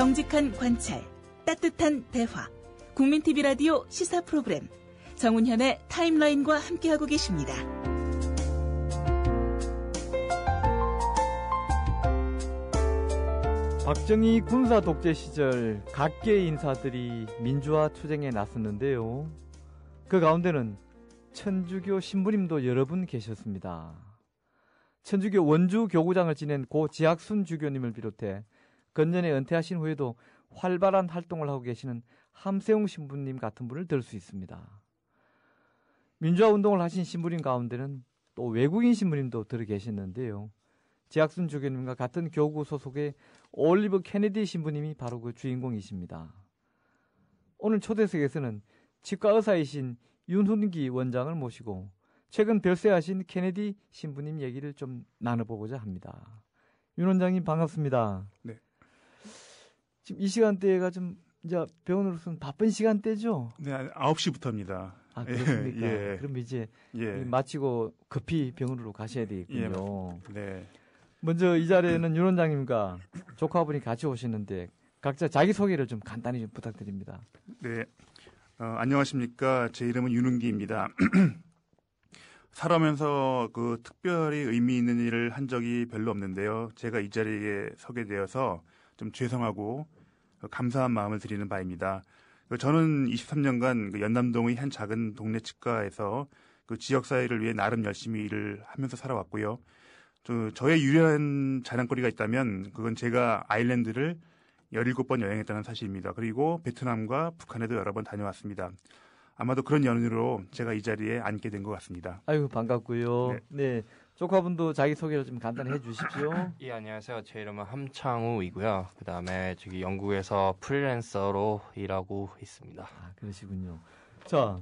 정직한 관찰, 따뜻한 대화, 국민TV 라디오 시사 프로그램 정운현의 타임라인과 함께하고 계십니다. 박정희 군사 독재 시절 각계 인사들이 민주화 투쟁에 나섰는데요. 그 가운데는 천주교 신부님도 여러 분 계셨습니다. 천주교 원주 교구장을 지낸 고 지학순 주교님을 비롯해 건년에 은퇴하신 후에도 활발한 활동을 하고 계시는 함세웅 신부님 같은 분을 들 수 있습니다. 민주화 운동을 하신 신부님 가운데는 또 외국인 신부님도 들어 계셨는데요. 지학순 주교님과 같은 교구 소속의 올리브 케네디 신부님이 바로 그 주인공이십니다. 오늘 초대석에서는 치과 의사이신 윤훈기 원장을 모시고 최근 별세하신 케네디 신부님 얘기를 좀 나눠보고자 합니다. 윤 원장님 반갑습니다. 네. 지금 이 시간대가 좀 이제 병원으로서는 바쁜 시간대죠? 네, 9시부터입니다. 아, 그렇습니까? 예. 그럼 이제 예. 마치고 급히 병원으로 가셔야 되겠군요. 예. 네. 먼저 이 자리에는 윤 원장님과 조카분이 같이 오시는데 각자 자기소개를 좀 간단히 좀 부탁드립니다. 네. 안녕하십니까. 제 이름은 윤은기입니다. 살아오면서 그 특별히 의미 있는 일을 한 적이 별로 없는데요. 제가 이 자리에 서게 되어서 좀 죄송하고 감사한 마음을 드리는 바입니다. 저는 23년간 그 연남동의 한 작은 동네 치과에서 그 지역사회를 위해 나름 열심히 일을 하면서 살아왔고요. 저의 유일한 자랑거리가 있다면 그건 제가 아일랜드를 17번 여행했다는 사실입니다. 그리고 베트남과 북한에도 여러 번 다녀왔습니다. 아마도 그런 연유로 제가 이 자리에 앉게 된 것 같습니다. 아이고 반갑고요. 네. 조카분도 자기소개를 좀 간단히 해 주십시오. 예, 안녕하세요. 제 이름은 함창우이고요. 그다음에 저기 영국에서 프리랜서로 일하고 있습니다. 아, 그러시군요. 자,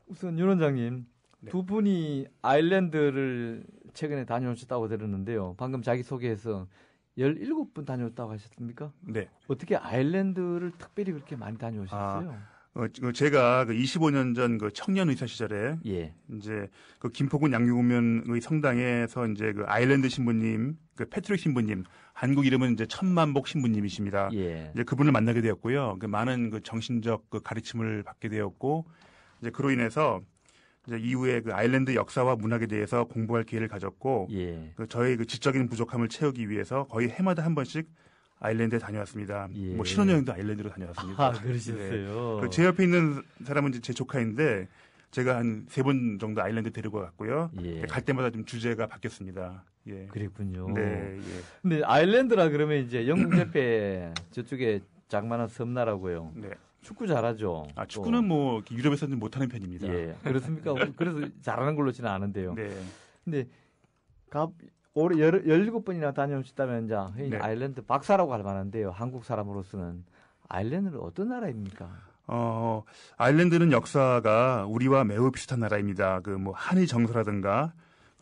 우선 윤 원장님, 네. 두 분이 아일랜드를 최근에 다녀오셨다고 들었는데요. 방금 자기소개에서 17분 다녀왔다고 하셨습니까? 네. 어떻게 아일랜드를 특별히 그렇게 많이 다녀오셨어요? 제가 그 25년 전 그 청년 의사 시절에 예. 이제 그 김포군 양육오면의 성당에서 이제 그 아일랜드 신부님, 그 패트릭 신부님, 한국 이름은 이제 천만복 신부님이십니다. 예. 이제 그분을 만나게 되었고요. 그 많은 그 정신적 그 가르침을 받게 되었고 이제 그로 인해서 이제 이후에 그 아일랜드 역사와 문학에 대해서 공부할 기회를 가졌고 예. 그 저의 그 지적인 부족함을 채우기 위해서 거의 해마다 한 번씩 아일랜드에 다녀왔습니다. 예. 뭐 신혼여행도 아일랜드로 다녀왔습니다. 아, 그러셨어요. 네. 제 옆에 있는 사람은 이제 제 조카인데 제가 한 3번 정도 아일랜드 데리고 갔고요. 예. 갈 때마다 좀 주제가 바뀌었습니다. 예. 그랬군요. 네. 예. 근데 아일랜드라 그러면 이제 영국 옆에 저쪽에 장만한 섬나라고요. 네. 축구 잘하죠. 아, 축구는 뭐 유럽에서는 못하는 편입니다. 예. 그렇습니까? 그래서 잘하는 걸로 지는 아는데요. 네. 근데 올해 17번이나 다녀오셨다면 이제 네. 아일랜드 박사라고 할 만한데요. 한국 사람으로서는 아일랜드는 어떤 나라입니까? 아일랜드는 역사가 우리와 매우 비슷한 나라입니다. 그 뭐 한의 정서라든가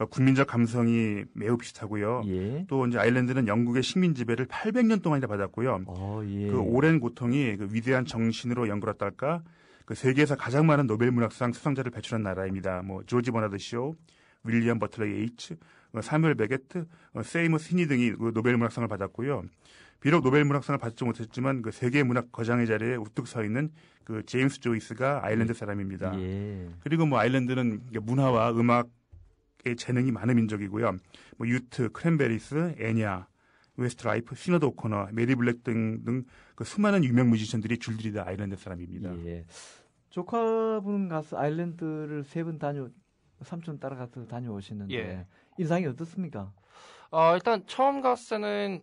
국민적 감성이 매우 비슷하고요. 예. 또 이제 아일랜드는 영국의 식민 지배를 800년 동안이나 받았고요. 예. 그 오랜 고통이 그 위대한 정신으로 연결했달까? 그 세계에서 가장 많은 노벨 문학상 수상자를 배출한 나라입니다. 뭐 조지 버나드 쇼, 윌리엄 버틀러 예이츠, 사뮤엘 베게트, 세이머스 히니 등이 노벨 문학상을 받았고요. 비록 노벨 문학상을 받지 못했지만 그 세계 문학 거장의 자리에 우뚝 서 있는 그 제임스 조이스가 아일랜드 사람입니다. 예. 그리고 뭐 아일랜드는 문화와 음악의 재능이 많은 민족이고요. 뭐 유트, 크랜베리스, 애냐, 웨스트라이프, 시너드 오코너, 메리 블랙 등 그 수많은 유명 뮤지션들이 줄줄이 다 아일랜드 사람입니다. 예. 조카분 가서 아일랜드를 3번 삼촌 따라가서 다녀오시는데 예. 인상이 어떻습니까? 일단 처음 갔을 때는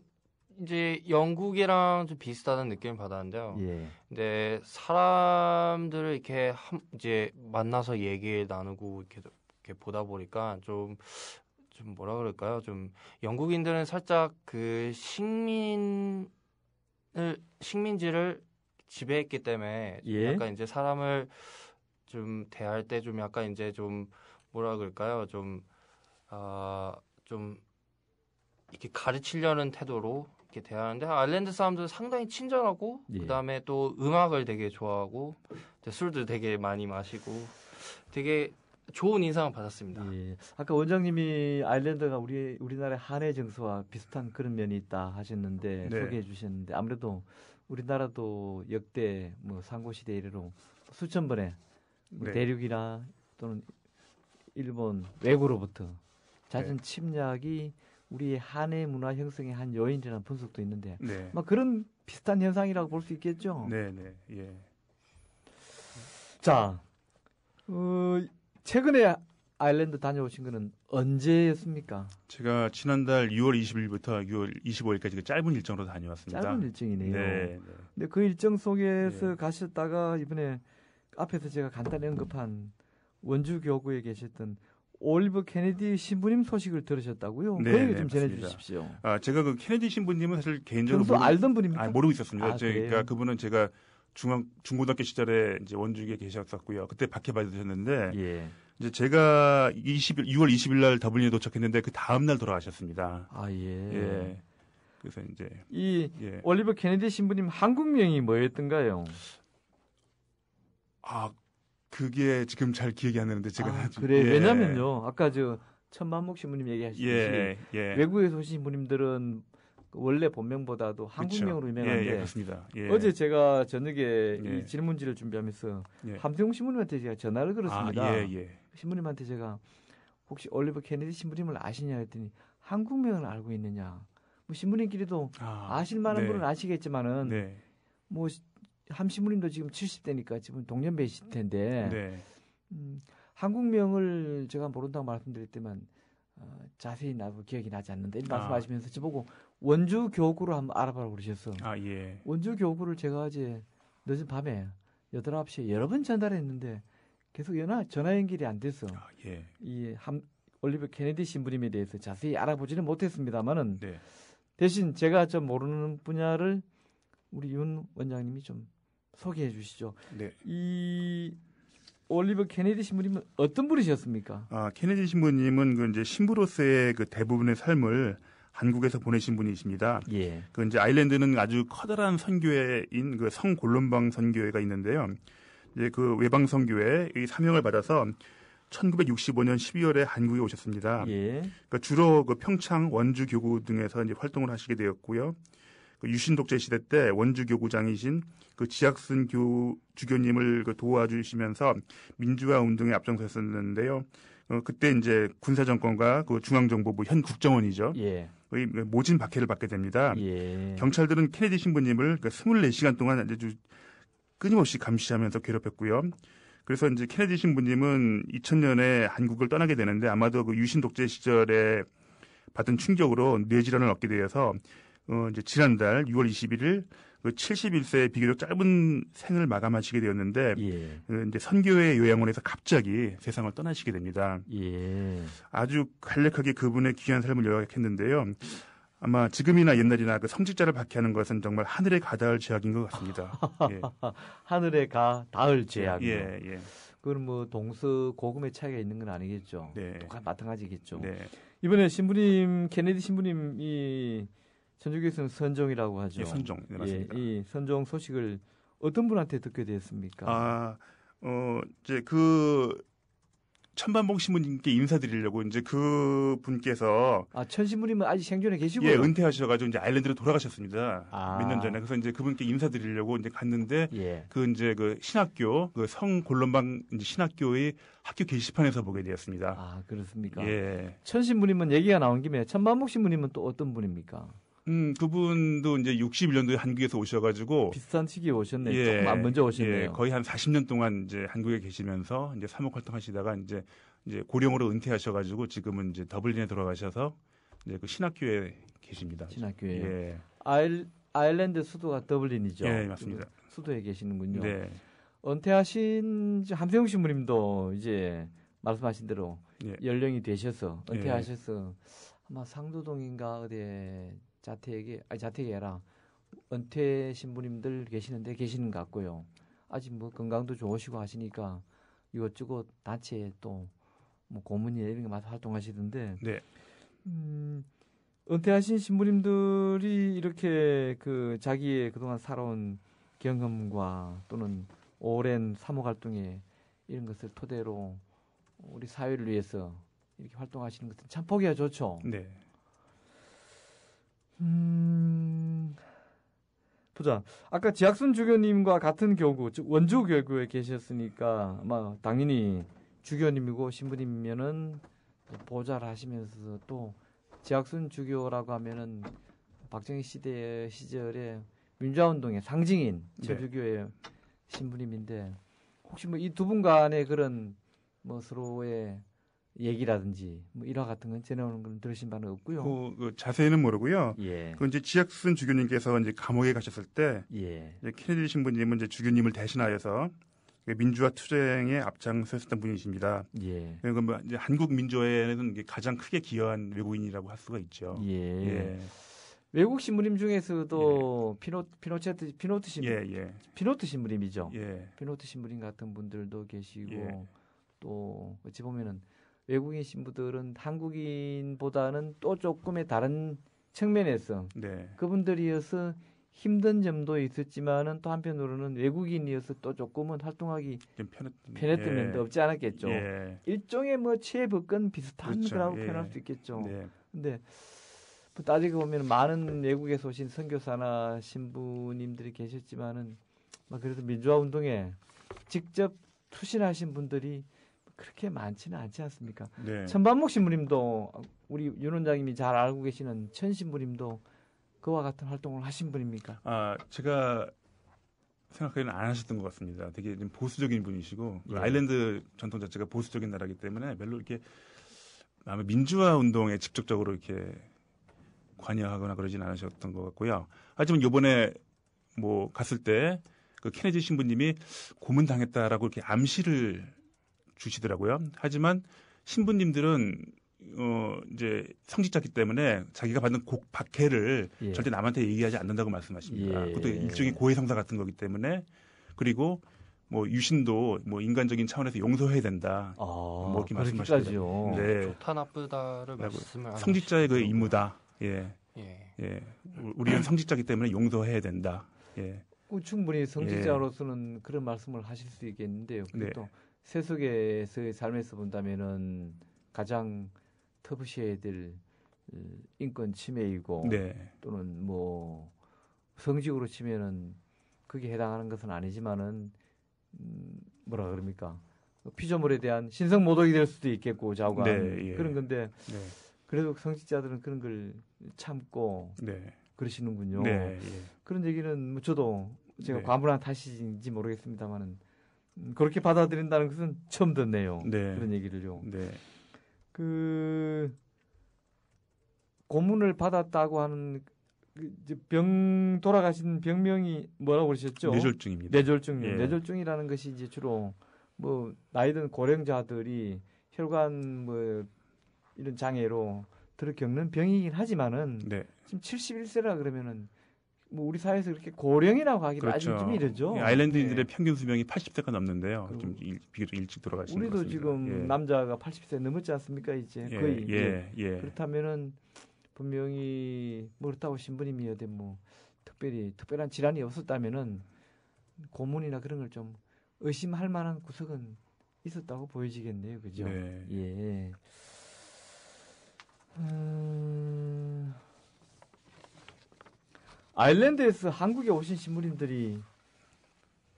이제 영국이랑 좀 비슷하다는 느낌을 받았는데요. 예. 근데 사람들을 이렇게 이제 만나서 얘기 나누고 이렇게 보다 보니까 좀 뭐라 그럴까요? 좀 영국인들은 살짝 그 식민지를 지배했기 때문에 예. 약간 이제 사람을 좀 대할 때 좀 약간 이제 좀 뭐라 그럴까요? 좀 이렇게 가르치려는 태도로 이렇게 대하는데 아일랜드 사람들은 상당히 친절하고 예. 그다음에 또 음악을 되게 좋아하고 술도 되게 많이 마시고 되게 좋은 인상을 받았습니다. 예. 아까 원장님이 아일랜드가 우리나라의 한해 정서와 비슷한 그런 면이 있다 하셨는데 네. 소개해 주셨는데 아무래도 우리나라도 역대 뭐 상고시대 이래로 수천 번의 뭐 네. 대륙이나 또는 일본 외구로부터 잦은 네. 침략이 우리의 한해 문화 형성의 한 요인이라는 분석도 있는데 네. 막 그런 비슷한 현상이라고 볼 수 있겠죠. 네, 네. 예. 자, 최근에 아일랜드 다녀오신 거는 언제였습니까? 제가 지난달 6월 20일부터 6월 25일까지 그 짧은 일정으로 다녀왔습니다. 짧은 일정이네요. 네, 네. 근데 그 일정 속에서 네. 가셨다가 이번에 앞에서 제가 간단히 언급한 원주 교구에 계셨던 올리버 케네디 신부님 소식을 들으셨다고요? 네, 그 얘기 네, 좀 맞습니다. 전해주십시오. 제가 그 케네디 신부님은 사실 개인적으로 평소 알던 분입니까? 모르고 있었습니다. 아, 그러니까 그래요? 그분은 제가 중고등학교 시절에 이제 원주에 계셨었고요. 그때 박해받으셨는데 예. 이제 제가 6월 20일 날 더블린에 도착했는데 그 다음 날 돌아가셨습니다. 아, 예. 예. 그래서 이제 이 예. 올리버 케네디 신부님 한국명이 뭐였던가요? 그게 지금 잘 기억이 안 나는데 제가 그래. 예. 왜냐면요. 아까 저 천만목 신부님 얘기하셨듯이 예. 예. 외국에서 오신 분님들은 원래 본명보다도 한국명으로 그쵸. 유명한데 예, 그렇습니다. 예. 어제 제가 저녁에 예. 이 질문지를 준비하면서 예. 함세웅 신부님한테 제가 전화를 걸었습니다. 예, 예. 신부님한테 제가 혹시 올리버 케네디 신부님을 아시냐 했더니 한국명을 알고 있느냐. 뭐 신부님끼리도 아실 만한 네. 분은 아시겠지만은 네. 뭐 함 신부님도 지금 70대니까 지금 동년배이실 텐데 네. 한국명을 제가 모른다고 말씀드렸지만 자세히 나도 기억이 나지 않는데 이 말씀하시면서 저보고 원주 교구를 한번 알아보라고 그러셨어. 예. 원주 교구를 제가 어제 늦은 밤에 8, 9시에 여러 번 전화했는데 계속 전화 연결이 안 됐어. 예. 이 올리버 케네디 신부님에 대해서 자세히 알아보지는 못했습니다만은 네. 대신 제가 좀 모르는 분야를 우리 윤 원장님이 좀 소개해 주시죠. 네. 이 올리버 케네디 신부님은 어떤 분이셨습니까? 케네디 신부님은 그 이제 신부로서의 그 대부분의 삶을 한국에서 보내신 분이십니다. 예. 그 이제 아일랜드는 아주 커다란 선교회인 그 성골론방 선교회가 있는데요. 이제 그 외방 선교회의 사명을 받아서 1965년 12월에 한국에 오셨습니다. 예. 그러니까 주로 그 평창, 원주 교구 등에서 이제 활동을 하시게 되었고요. 그 유신 독재 시대 때 원주 교구장이신 그 지학순 주교님을 그 도와주시면서 민주화 운동에 앞장섰었는데요. 그때 이제 군사 정권과 그 중앙정보부 현 국정원이죠. 예. 의 모진 박해를 받게 됩니다. 예. 경찰들은 케네디 신부님을 24시간 동안 아주 끊임없이 감시하면서 괴롭혔고요. 그래서 이제 케네디 신부님은 2000년에 한국을 떠나게 되는데 아마도 그 유신 독재 시절에 받은 충격으로 뇌질환을 얻게 되어서 이제 지난달 6월 21일 그 71세의 비교적 짧은 생을 마감하시게 되었는데 예. 이제 선교회 요양원에서 갑자기 세상을 떠나시게 됩니다. 예. 아주 간략하게 그분의 귀한 삶을 요약했는데요. 아마 지금이나 옛날이나 그 성직자를 박해하는 것은 정말 하늘에 가닿을 죄악인 것 같습니다. 예. 하늘에 닿을 죄악. 예, 예. 그건 뭐 동서 고금의 차이가 있는 건 아니겠죠. 네. 똑같 마찬가지겠죠. 네. 이번에 신부님 케네디 신부님이 천주교에서는 선종이라고 하죠. 예, 선종. 네, 맞습니다. 이 선종 소식을 어떤 분한테 듣게 됐습니까? 이제 그 천반봉 신부님께 인사드리려고 이제 그 분께서 천 신부님은 아직 생존해 계시고요. 예, 은퇴하셔가지고 이제 아일랜드로 돌아가셨습니다. 아. 몇 년 전에. 그래서 이제 그분께 인사드리려고 이제 갔는데 예. 그 이제 그 신학교 그 성골론방 이제 신학교의 학교 게시판에서 보게 되었습니다. 아, 그렇습니까? 예. 천 신부님은 얘기가 나온 김에 천반복 신부님은 또 어떤 분입니까? 그분도 이제 61년도에 한국에서 오셔가지고 비슷한 시기에 오셨네요. 조금 안 먼저 오셨네요. 예, 거의 한 40년 동안 이제 한국에 계시면서 이제 사목 활동하시다가 이제 고령으로 은퇴하셔가지고 지금은 이제 더블린에 돌아가셔서 이제 그 신학교에 계십니다. 신학교에. 예. 아일랜드 수도가 더블린이죠. 예, 맞습니다. 수도에 계시는군요. 네. 은퇴하신 함세웅 신부님도 이제 말씀하신 대로 예. 연령이 되셔서 은퇴하셔서 아마 상도동인가 어디에 자택이 아니라 은퇴 신부님들 계시는 것 같고요. 아직 뭐 건강도 좋으시고 하시니까 이것저것 단체에 또 뭐 고문이나 이런 거 많이 활동하시던데. 네. 은퇴하신 신부님들이 이렇게 그 자기의 그동안 살아온 경험과 또는 오랜 사목 활동에 이런 것을 토대로 우리 사회를 위해서 이렇게 활동하시는 것은 참 보기가 좋죠. 네. 보자. 아까 지학순 주교님과 같은 교구, 즉 원주 교구에 계셨으니까 아마 당연히 주교님이고 신부님이면은 보좌를 하시면서 또 지학순 주교라고 하면은 박정희 시절에 민주화운동의 상징인 네. 제주교의 신부님인데 혹시 뭐 이 두 분 간의 그런 뭐 서로의 얘기라든지 뭐 일화 같은 건 전해오는 건 들으신 바는 없고요. 그 자세히는 모르고요. 예. 그 이제 지학순 주교님께서 이제 감옥에 가셨을 때 예. 이제 케네디 신부님은 이제 주교님을 대신하여서 민주화 투쟁에 앞장섰던 분이십니다. 예. 그러니까 뭐 이제 한국 민주화에는 가장 크게 기여한 외국인이라고 할 수가 있죠. 예. 예. 외국 신부님 중에서도 피노트 신부, 예. 피노트 신부님이죠. 예. 피노트 신부님 같은 분들도 계시고 예. 또 어찌 보면은 외국인 신부들은 한국인보다는 또 조금의 다른 측면에서 네. 그분들이어서 힘든 점도 있었지만은 또 한편으로는 외국인이어서 또 조금은 활동하기 좀 편했던 예. 면도 없지 않았겠죠. 예. 일종의 뭐 체복권 비슷한 그렇죠. 거라고 예. 표현할 수 있겠죠. 네. 근데 뭐 따지고 보면 많은 외국에서 오신 선교사나 신부님들이 계셨지만은 막 그래도 민주화 운동에 직접 투신하신 분들이 그렇게 많지는 않지 않습니까? 네. 천반목 신부님도 우리 윤 원장님이 잘 알고 계시는 천 신부님도 그와 같은 활동을 하신 분입니까? 아, 제가 생각하기에는 안 하셨던 것 같습니다. 되게 좀 보수적인 분이시고 예. 아일랜드 전통 자체가 보수적인 나라이기 때문에 별로 이렇게 아마 민주화 운동에 직접적으로 이렇게 관여하거나 그러진 않으셨던 것 같고요. 하지만 이번에 뭐 갔을 때 그 케네디 신부님이 고문당했다라고 이렇게 암시를 주시더라고요. 하지만 신부님들은 이제 성직자기 때문에 자기가 받는 박해를 예. 절대 남한테 얘기하지 않는다고 말씀하십니다. 예. 그것도 일종의 고해성사 같은 거기 때문에 그리고 뭐 유신도 뭐 인간적인 차원에서 용서해야 된다. 뭐 이렇게 말씀하시더라고요. 네. 좋다 나쁘다를 말씀을 안 성직자의 그 하시더라고요. 임무다. 예. 예. 예. 우리는 성직자기 때문에 용서해야 된다. 예. 충분히 성직자로서는 그런 말씀을 하실 수 있겠는데요. 네. 또 세속에서의 삶에서 본다면은 가장 터부시해야 될 인권 침해이고 네. 또는 뭐 성직으로 치면은 그게 해당하는 것은 아니지만은 뭐라 그럽니까? 피조물에 대한 신성 모독이 될 수도 있겠고 좌우가 네, 예. 그런 건데 네. 그래도 성직자들은 그런 걸 참고 네. 그러시는군요. 네. 예. 그런 얘기는 뭐 저도 제가 네. 과분한 탓인지 모르겠습니다만은 그렇게 받아들인다는 것은 처음 듣네요. 네. 그런 얘기를요. 네. 그 고문을 받았다고 하는 돌아가신 병명이 뭐라고 그러셨죠? 뇌졸중입니다. 뇌졸중. 예. 뇌졸중이라는 것이 이제 주로 뭐 나이든 고령자들이 혈관 뭐 이런 장애로 들어 겪는 병이긴 하지만은 네. 지금 71세라 그러면은 뭐 우리 사회에서 그렇게 고령이라고 하기도 그렇죠. 아직 좀 이르죠. 아일랜드인들의 네. 평균 수명이 80세가 넘는데요. 그, 좀 비교적 일찍 돌아가시는 것 우리도 같습니다. 지금 예. 남자가 80세 넘었지 않습니까? 이제 예. 거의 예. 그렇다면은 분명히 뭐 그렇다고 신부님이어도 뭐 특별한 질환이 없었다면은 고문이나 그런 걸 좀 의심할 만한 구석은 있었다고 보여지겠네요, 그죠? 네. 예. 아일랜드에서 한국에 오신 신부님들이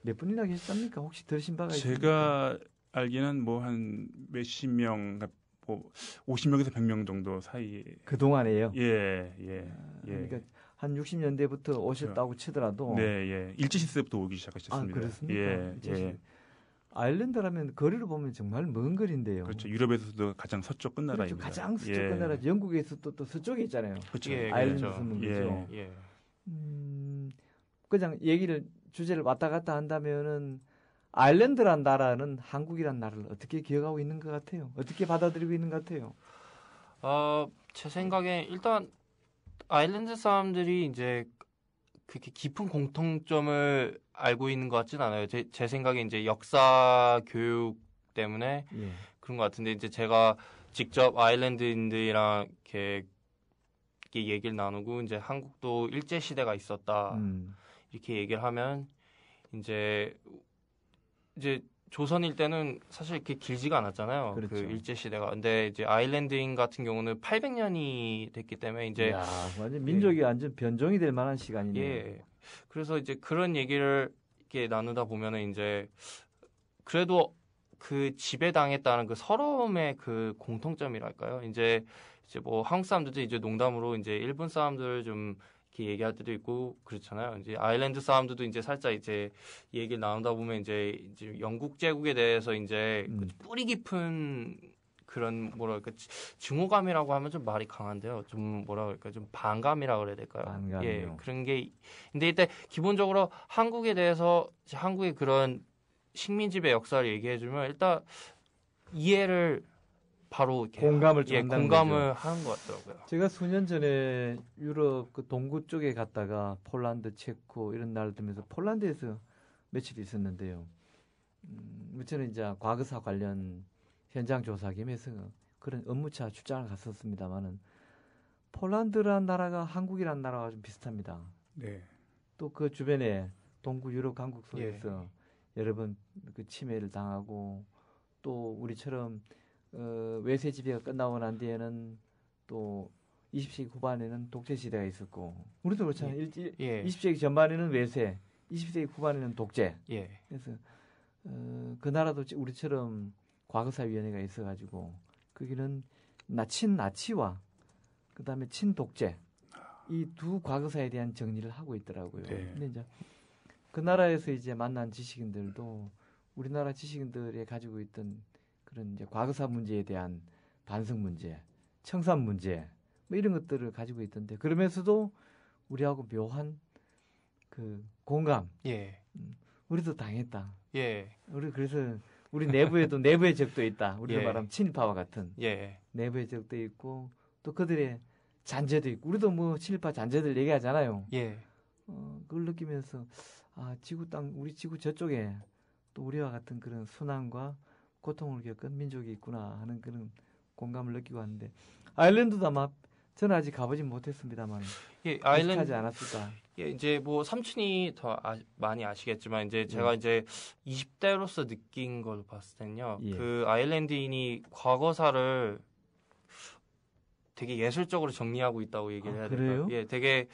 몇 분이나 계셨습니까? 혹시 들으신 바가 있습니까? 제가 알기는 뭐 한 몇십 명, 뭐 50명에서 100명 정도 사이에. 그 동안에요. 예. 그러니까 한 60년대부터 오셨다고 치더라도. 네, 예. 일제 시대부터 오기 시작하셨습니다. 아, 그렇습니까? 예. 아일랜드라면 거리로 보면 정말 먼 거리인데요. 그렇죠. 유럽에서도 가장 서쪽 끝나라입니다. 그렇죠. 가장 서쪽 예. 끝나라. 영국에서도 또 서쪽에 있잖아요. 그렇죠. 예, 아일랜드 그렇죠. 섬은 예. 거죠. 예. 그냥 주제를 왔다 갔다 한다면은 아일랜드란 나라는 한국이란 나라를 어떻게 기억하고 있는 것 같아요? 어떻게 받아들이고 있는 것 같아요? 제 생각에 일단 아일랜드 사람들이 이제 그렇게 깊은 공통점을 알고 있는 것 같진 않아요. 제 생각에 이제 역사 교육 때문에 예. 그런 것 같은데 이제 제가 직접 아일랜드인들이랑 이렇게 얘기를 나누고 이제 한국도 일제 시대가 있었다 이렇게 얘기를 하면 이제 조선일 때는 사실 그렇게 길지가 않았잖아요. 그렇죠. 그 일제 시대가. 근데 이제 아일랜드인 같은 경우는 800년이 됐기 때문에 이제 야, 완전 민족이 완전 변종이 될 만한 시간이네요. 예. 그래서 이제 그런 얘기를 이렇게 나누다 보면은 이제 그래도 그 지배당했다는 그 서러움의 그 공통점이랄까요? 이제 뭐 한국 사람들도 이제 농담으로 이제 일본 사람들 좀 이렇게 얘기할 때도 있고 그렇잖아요. 이제 아일랜드 사람들도 이제 살짝 이제 얘기를 나누다 보면 이제 영국 제국에 대해서 이제 그 뿌리 깊은 그런 뭐랄까 증오감이라고 하면 좀 말이 강한데요. 좀 뭐라 그럴까 좀 반감이라 그래야 될까요? 반감이요. 예, 그런 게 근데 일단 기본적으로 한국에 대해서 한국의 그런 식민 지배 역사를 얘기해 주면 일단 이해를 바로 이렇게 공감을 좀 예, 한다는 공감을 하는 것 같더라고요. 제가 수년 전에 유럽 그 동구 쪽에 갔다가 폴란드, 체코 이런 나라를 들면서 폴란드에서 며칠 있었는데요. 저는 이제 과거사 관련 현장 조사 겸해서 그런 업무차 출장을 갔었습니다만은 폴란드라는 나라가 한국이라는 나라와 좀 비슷합니다. 네. 또 그 주변에 동구 유럽 강국 속에서 여러 번 그 침해를 당하고 또 우리처럼 외세 지배가 끝나고 난 뒤에는 또 20세기 후반에는 독재 시대가 있었고 우리도 그렇잖아요. 20세기 전반에는 외세, 20세기 후반에는 독재. 예. 그래서 그 나라도 우리처럼 과거사위원회가 있어가지고 거기는 친나치와 그다음에 친독재 이 두 과거사에 대한 정리를 하고 있더라고요. 네. 근데 이제 그 나라에서 이제 만난 지식인들도 우리나라 지식인들이 가지고 있던 그런 이제 과거사 문제에 대한 반성 문제, 청산 문제 뭐 이런 것들을 가지고 있던데 그러면서도 우리하고 묘한 그 공감. 예. 우리도 당했다. 예. 우리 그래서 우리 내부에도 내부의 적도 있다. 우리가 예. 말하면 친일파와 같은 예. 내부의 적도 있고 또 그들의 잔재도 있고 우리도 뭐 친일파 잔재들 얘기하잖아요. 예. 그걸 느끼면서 지구 땅 우리 지구 저쪽에 또 우리와 같은 그런 순환과 고통을 겪은 민족이 있구나 하는 그런 공감을 느끼고 왔는데 아일랜드도 아마 저는 아직 가보진 못했습니다만 예, 비슷하지 않았을까. 예, 이제 뭐 삼촌이 더 많이 아시겠지만 이제 제가 이제 20대로서 느낀 걸로 봤을 때는요. 예. 그 아일랜드인이 과거사를 되게 예술적으로 정리하고 있다고 얘기를 해야 될까요? 그래요? 예, 되게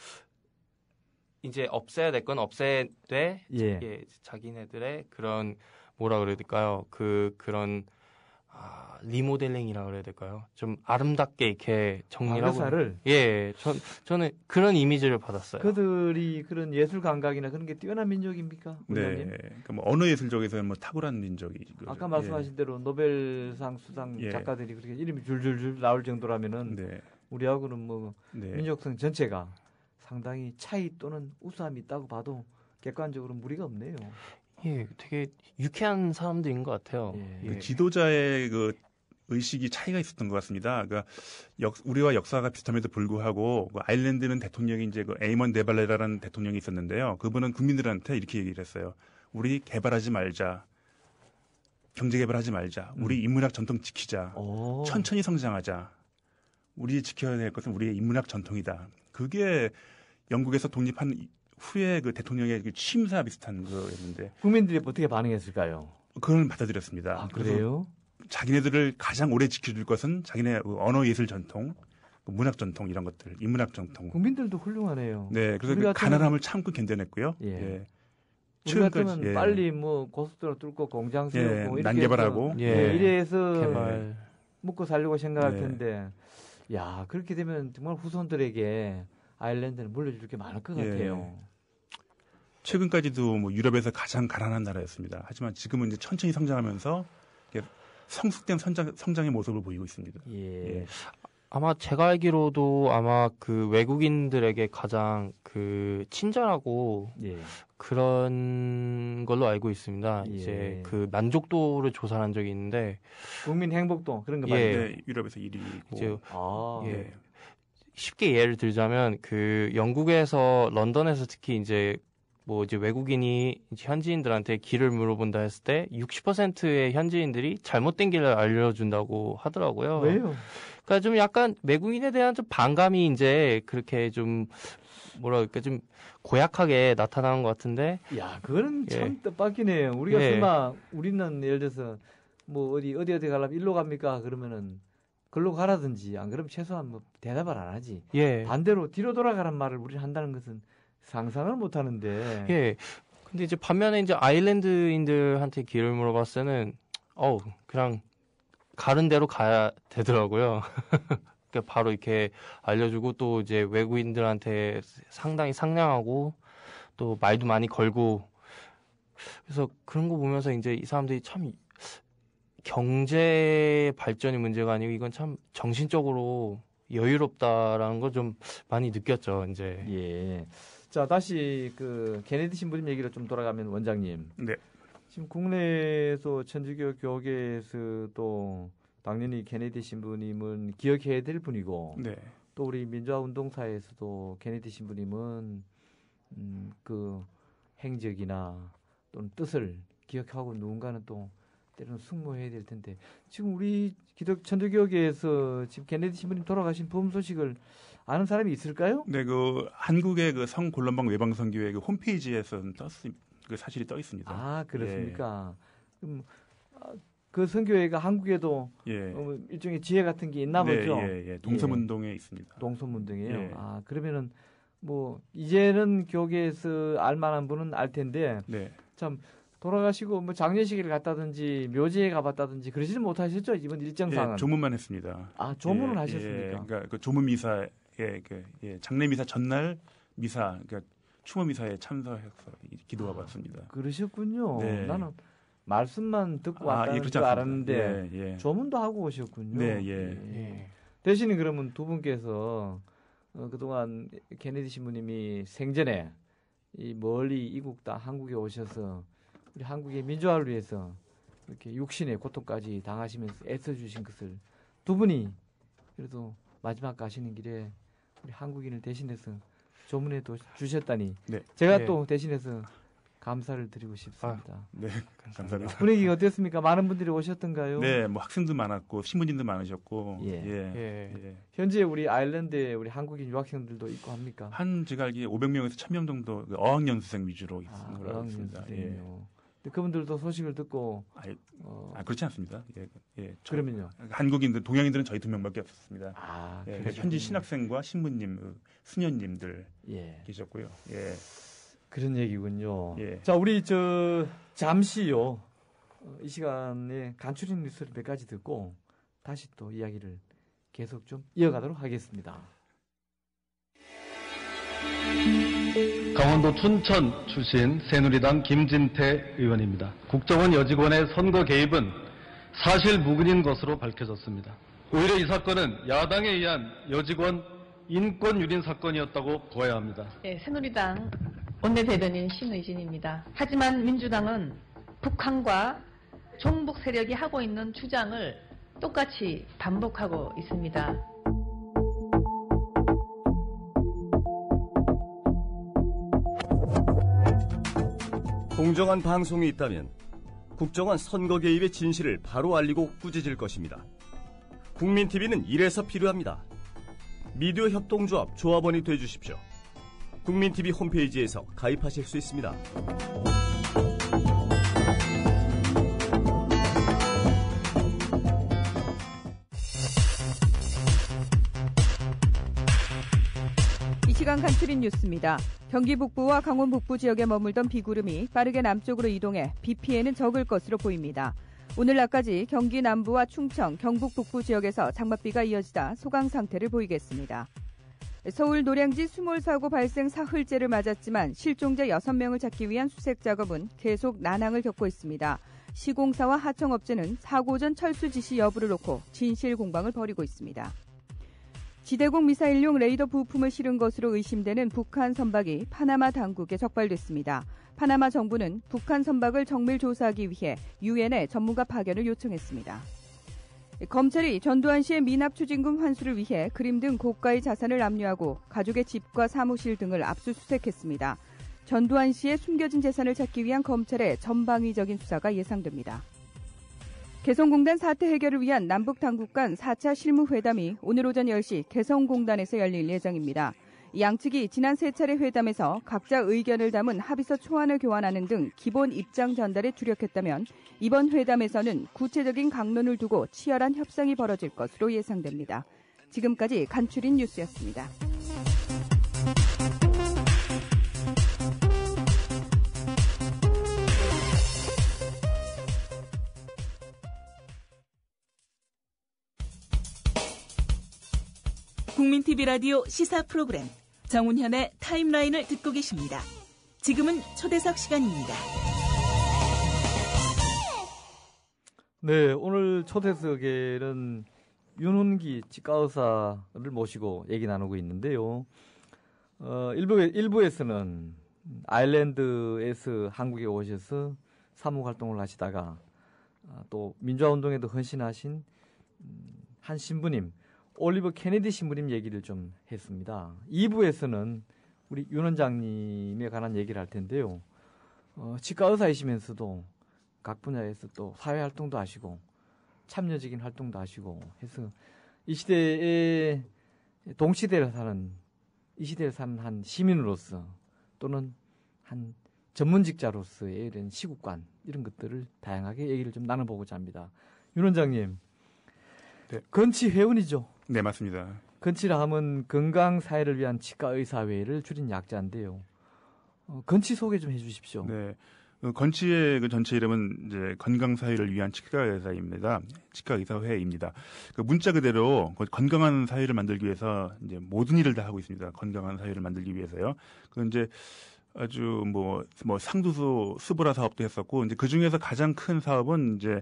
이제 없애야 될 건 없애되 예. 자기네들의 그런 뭐라 그래야 될까요? 그런 리모델링이라 그래야 될까요? 좀 아름답게 이렇게 정리를 하고 과거사를 예, 저는 그런 이미지를 받았어요. 그들이 그런 예술 감각이나 그런 게 뛰어난 민족입니까? 네. 원장님? 그러니까 뭐 언어 예술 쪽에서는 뭐 탁월한 민족이. 아까 말씀하신 대로 노벨상 수상 예. 작가들이 그렇게 이름이 줄줄줄 나올 정도라면은 네. 우리하고는 뭐 네. 민족성 전체가 상당히 차이 또는 우수함이 있다고 봐도 객관적으로 무리가 없네요. 예, 되게 유쾌한 사람들인 것 같아요. 예. 그 지도자의 그 의식이 차이가 있었던 것 같습니다. 그러니까 우리와 역사가 비슷함에도 불구하고 그 아일랜드는 대통령이 이제 그 에이먼 데발레라라는 대통령이 있었는데요. 그분은 국민들한테 이렇게 얘기를 했어요. 우리 개발하지 말자. 경제 개발하지 말자. 우리 인문학 전통 지키자. 오. 천천히 성장하자. 우리 지켜야 될 것은 우리의 인문학 전통이다. 그게 영국에서 독립한 후에 그 대통령의 그 취임사 비슷한 거였는데 국민들이 어떻게 반응했을까요? 그걸 받아들였습니다. 그래요? 자기네들을 가장 오래 지켜줄 것은 자기네 언어 예술 전통, 문학 전통 이런 것들, 인문학 전통. 국민들도 훌륭하네요. 네, 그래서 우리 그 같으면- 가난함을 참고 견뎌냈고요. 예. 예. 우리 같으면 예. 빨리 뭐 고속도로 뚫고 공장 세우고 예, 이렇게 난개발하고. 해서, 예. 이래서 개발. 먹고 살려고 생각할 네. 텐데 야 그렇게 되면 정말 후손들에게 아일랜드는 물려줄 게 많을 것 예. 같아요. 최근까지도 뭐 유럽에서 가장 가난한 나라였습니다. 하지만 지금은 이제 천천히 성장하면서 이렇게 성숙된 성장의 모습을 보이고 있습니다. 예. 예. 아마 제가 알기로도 아마 그 외국인들에게 가장 그 친절하고 예. 그런 걸로 알고 있습니다. 예. 이제 그 만족도를 조사한 적이 있는데 국민 행복도 그런 거 예. 맞죠? 네, 유럽에서 1위고. 이제 아, 예. 쉽게 예를 들자면 그 영국에서 런던에서 특히 이제 뭐 이제 외국인이 이제 현지인들한테 길을 물어본다 했을 때 60%의 현지인들이 잘못된 길을 알려준다고 하더라고요. 왜요? 그러니까 좀 약간 외국인에 대한 좀 반감이 이제 그렇게 좀 뭐랄까 좀 고약하게 나타나는 것 같은데. 야, 그거는 예. 참 뜻밖이네요. 우리가 예. 설마 우리는 예를 들어서 뭐 어디 가려면 일로 갑니까? 그러면은 글로 가라든지 안 그러면 최소한 뭐 대답을 안 하지. 예. 반대로 뒤로 돌아가란 말을 우리는 한다는 것은 상상을 못 하는데. 예. 근데 이제 반면에 이제 아일랜드인들한테 길을 물어봤을 때는 그냥 가는 대로 가야 되더라고요. 그러니까 바로 이렇게 알려주고 또 이제 외국인들한테 상당히 상냥하고 또 말도 많이 걸고 그래서 그런 거 보면서 이제 이 사람들이 참 경제 발전이 문제가 아니고 이건 참 정신적으로 여유롭다라는 걸 좀 많이 느꼈죠, 이제. 예. 자, 다시 그 케네디 신부님 얘기로 좀 돌아가면 원장님. 네. 지금 국내에서 천주교 교계에서도 당연히 케네디 신부님은 기억해야 될 분이고 네. 또 우리 민주화 운동사에서도 케네디 신부님은 그 행적이나 또는 뜻을 기억하고 누군가는 또 때로는 숙모해야 될 텐데 지금 우리 천주교계에서 지금 케네디 신부님 돌아가신 부검 소식을 아는 사람이 있을까요? 네, 그 한국의 그 성골련방 외방선교회 그 홈페이지에서 그 사실이 떠 있습니다. 아, 그렇습니까? 그럼 그 선교회가 한국에도 예. 일종의 지혜 같은 게 있나 네, 보죠. 예. 동서문동에 있습니다. 동서문동이에요. 예. 아, 그러면은 뭐 이제는 교계에서 알만한 분은 알 텐데 네. 참 돌아가시고 뭐 장례식을 갔다든지 묘지에 가봤다든지 그러지는 못하셨죠 이번 일정상은. 예, 조문만 했습니다. 아, 조문을 예, 하셨습니까? 예, 그러니까 그 조문 미사에 장례 미사 전날 미사, 그러니까 추모 미사에 참석해서 기도하고 왔습니다. 그러셨군요. 네. 나는 말씀만 듣고 왔다는 그렇지 줄 않습니다. 알았는데 예. 조문도 하고 오셨군요. 네, 예. 예. 대신에 그러면 두 분께서 그동안 케네디 신부님이 생전에 이 멀리 이국 땅 한국에 오셔서 우리 한국의 민주화를 위해서 이렇게 육신의 고통까지 당하시면서 애써주신 것을 두 분이 그래도 마지막 가시는 길에 우리 한국인을 대신해서 조문에 또 주셨다니 네. 제가 네. 또 대신해서 감사를 드리고 싶습니다. 네, 감사합니다. 분위기가 어땠습니까? 많은 분들이 오셨던가요? 네, 뭐 학생도 많았고 신부님도 많으셨고, 예. 현재 우리 아일랜드에 우리 한국인 유학생들도 있고 합니까? 한 제가 알기에 500명에서 1000명 정도 그 어학연수생 위주로 있는 걸로 알고 있습니다. 예. 어학연수생이요. 근데 그분들도 소식을 듣고 그렇지 않습니다. 예. 그러면요. 한국인들, 동양인들은 저희 2명밖에 없었습니다. 아, 예, 그러시군요. 현지 신학생과 신부님, 수녀님들 예. 계셨고요. 예. 그런 얘기군요. 예. 자, 우리 잠시요. 이 시간에 간추린 뉴스를 몇 가지 듣고 다시 또 이야기를 계속 좀 이어가도록 하겠습니다. 강원도 춘천 출신 새누리당 김진태 의원입니다. 국정원 여직원의 선거 개입은 사실 무근인 것으로 밝혀졌습니다. 오히려 이 사건은 야당에 의한 여직원 인권 유린 사건이었다고 보아야 합니다. 네, 새누리당 원내대변인 신의진입니다. 하지만 민주당은 북한과 종북 세력이 하고 있는 주장을 똑같이 반복하고 있습니다. 공정한 방송이 있다면 국정원 선거 개입의 진실을 바로 알리고 꾸짖을 것입니다. 국민TV는 이래서 필요합니다. 미디어 협동조합 조합원이 되어주십시오. 국민TV 홈페이지에서 가입하실 수 있습니다. 이 시간 간추린 뉴스입니다. 경기 북부와 강원 북부 지역에 머물던 비구름이 빠르게 남쪽으로 이동해 비 피해는 적을 것으로 보입니다. 오늘 낮까지 경기 남부와 충청, 경북 북부 지역에서 장맛비가 이어지다 소강 상태를 보이겠습니다. 서울 노량진 수몰사고 발생 사흘째를 맞았지만 실종자 6명을 찾기 위한 수색 작업은 계속 난항을 겪고 있습니다. 시공사와 하청업체는 사고 전 철수 지시 여부를 놓고 진실 공방을 벌이고 있습니다. 지대공 미사일용 레이더 부품을 실은 것으로 의심되는 북한 선박이 파나마 당국에 적발됐습니다. 파나마 정부는 북한 선박을 정밀 조사하기 위해 유엔에 전문가 파견을 요청했습니다. 검찰이 전두환 씨의 미납 추징금 환수를 위해 그림 등 고가의 자산을 압류하고 가족의 집과 사무실 등을 압수수색했습니다. 전두환 씨의 숨겨진 재산을 찾기 위한 검찰의 전방위적인 수사가 예상됩니다. 개성공단 사태 해결을 위한 남북 당국 간 4차 실무회담이 오늘 오전 10시 개성공단에서 열릴 예정입니다. 양측이 지난 3차례 회담에서 각자 의견을 담은 합의서 초안을 교환하는 등 기본 입장 전달에 주력했다면 이번 회담에서는 구체적인 강론을 두고 치열한 협상이 벌어질 것으로 예상됩니다. 지금까지 간추린 뉴스였습니다. 국민TV 라디오 시사 프로그램 정운현의 타임라인을 듣고 계십니다. 지금은 초대석 시간입니다. 네, 오늘 초대석에는 윤훈기 치과의사를 모시고 얘기 나누고 있는데요. 1부에서는 아일랜드에서 한국에 오셔서 사무활동을 하시다가 또 민주화운동에도 헌신하신 한 신부님, 올리버 케네디 신부님 얘기를 좀 했습니다. 2부에서는 우리 윤 원장님에 관한 얘기를 할 텐데요. 치과의사이시면서도 각 분야에서 또 사회활동도 하시고 참여적인 활동도 하시고 해서 이 시대에 동시대를 사는 이 시대를 사는 한 시민으로서 또는 한 전문직자로서의 이런 시국관 이런 것들을 다양하게 얘기를 좀 나눠보고자 합니다. 윤 원장님, 네. 건치 회원이죠? 네, 맞습니다. 건치라 하면 건강사회를 위한 치과의사회를 줄인 약자인데요. 건치 소개 좀 해주십시오. 네. 건치의 그 전체 이름은 이제 건강사회를 위한 치과의사입니다. 치과의사회입니다. 그 문자 그대로 건강한 사회를 만들기 위해서 이제 모든 일을 다 하고 있습니다. 건강한 사회를 만들기 위해서요. 그 이제 아주 뭐 상두수 수보라 사업도 했었고, 이제 그 중에서 가장 큰 사업은 이제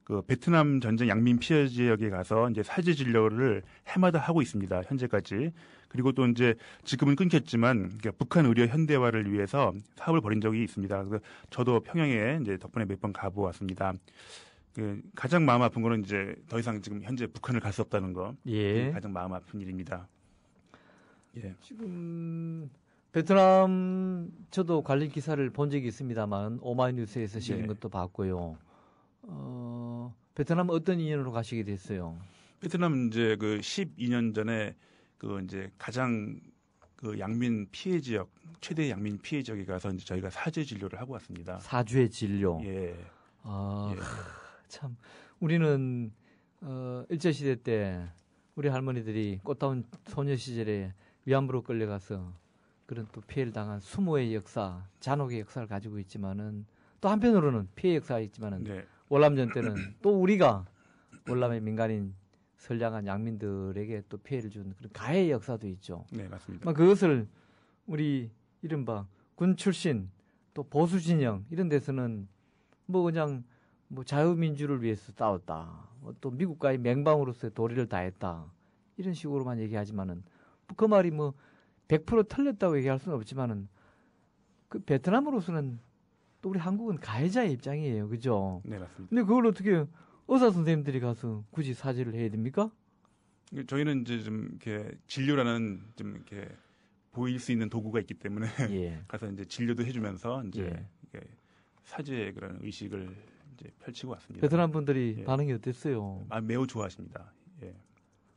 그 베트남 전쟁 양민 피해 지역에 가서 이제 사제 진료를 해마다 하고 있습니다. 현재까지. 그리고 또 이제 지금은 끊겼지만 북한 의료 현대화를 위해서 사업을 벌인 적이 있습니다. 그래서 저도 평양에 이제 덕분에 몇 번 가보았습니다. 그 가장 마음 아픈 거는 이제 더 이상 지금 현재 북한을 갈 수 없다는 거. 예. 가장 마음 아픈 일입니다. 예. 지금 베트남 저도 관련 기사를 본 적이 있습니다만 오마이뉴스에서 실린 것도 봤고요. 베트남 어떤 인연으로 가시게 됐어요? 베트남 이제 그 12년 전에 그 이제 가장 그 양민 피해 지역, 최대 양민 피해 지역에 가서 이제 저희가 사제 진료를 하고 왔습니다. 사주의 진료. 예. 아, 예. 참 우리는 일제시대 때 우리 할머니들이 꽃다운 소녀 시절에 위안부로 끌려가서 그런 또 피해를 당한 수모의 역사, 잔혹의 역사를 가지고 있지만은 또 한편으로는 피해 역사가 있지만은 네. 월남전 때는 또 우리가 월남의 민간인 선량한 양민들에게 또 피해를 준 그런 가해의 역사도 있죠. 네, 맞습니다. 그것을 우리 이른바 군 출신 또 보수 진영 이런 데서는 뭐 그냥 뭐 자유민주를 위해서 싸웠다. 또 미국과의 맹방으로서의 도리를 다했다. 이런 식으로만 얘기하지만은 그 말이 뭐 100% 틀렸다고 얘기할 수는 없지만은 그 베트남으로서는 또 우리 한국은 가해자의 입장이에요. 그죠? 네, 맞습니다. 근데 그걸 어떻게 의사 선생님들이 가서 굳이 사죄를 해야 됩니까? 저희는 이제 좀 이렇게 진료라는 좀 이렇게 보일 수 있는 도구가 있기 때문에 예. 가서 이제 진료도 해주면서 이제 예. 이렇게 사죄의 그런 의식을 이제 펼치고 왔습니다. 베트남 분들이 예. 반응이 어땠어요? 매우 좋아하십니다. 예.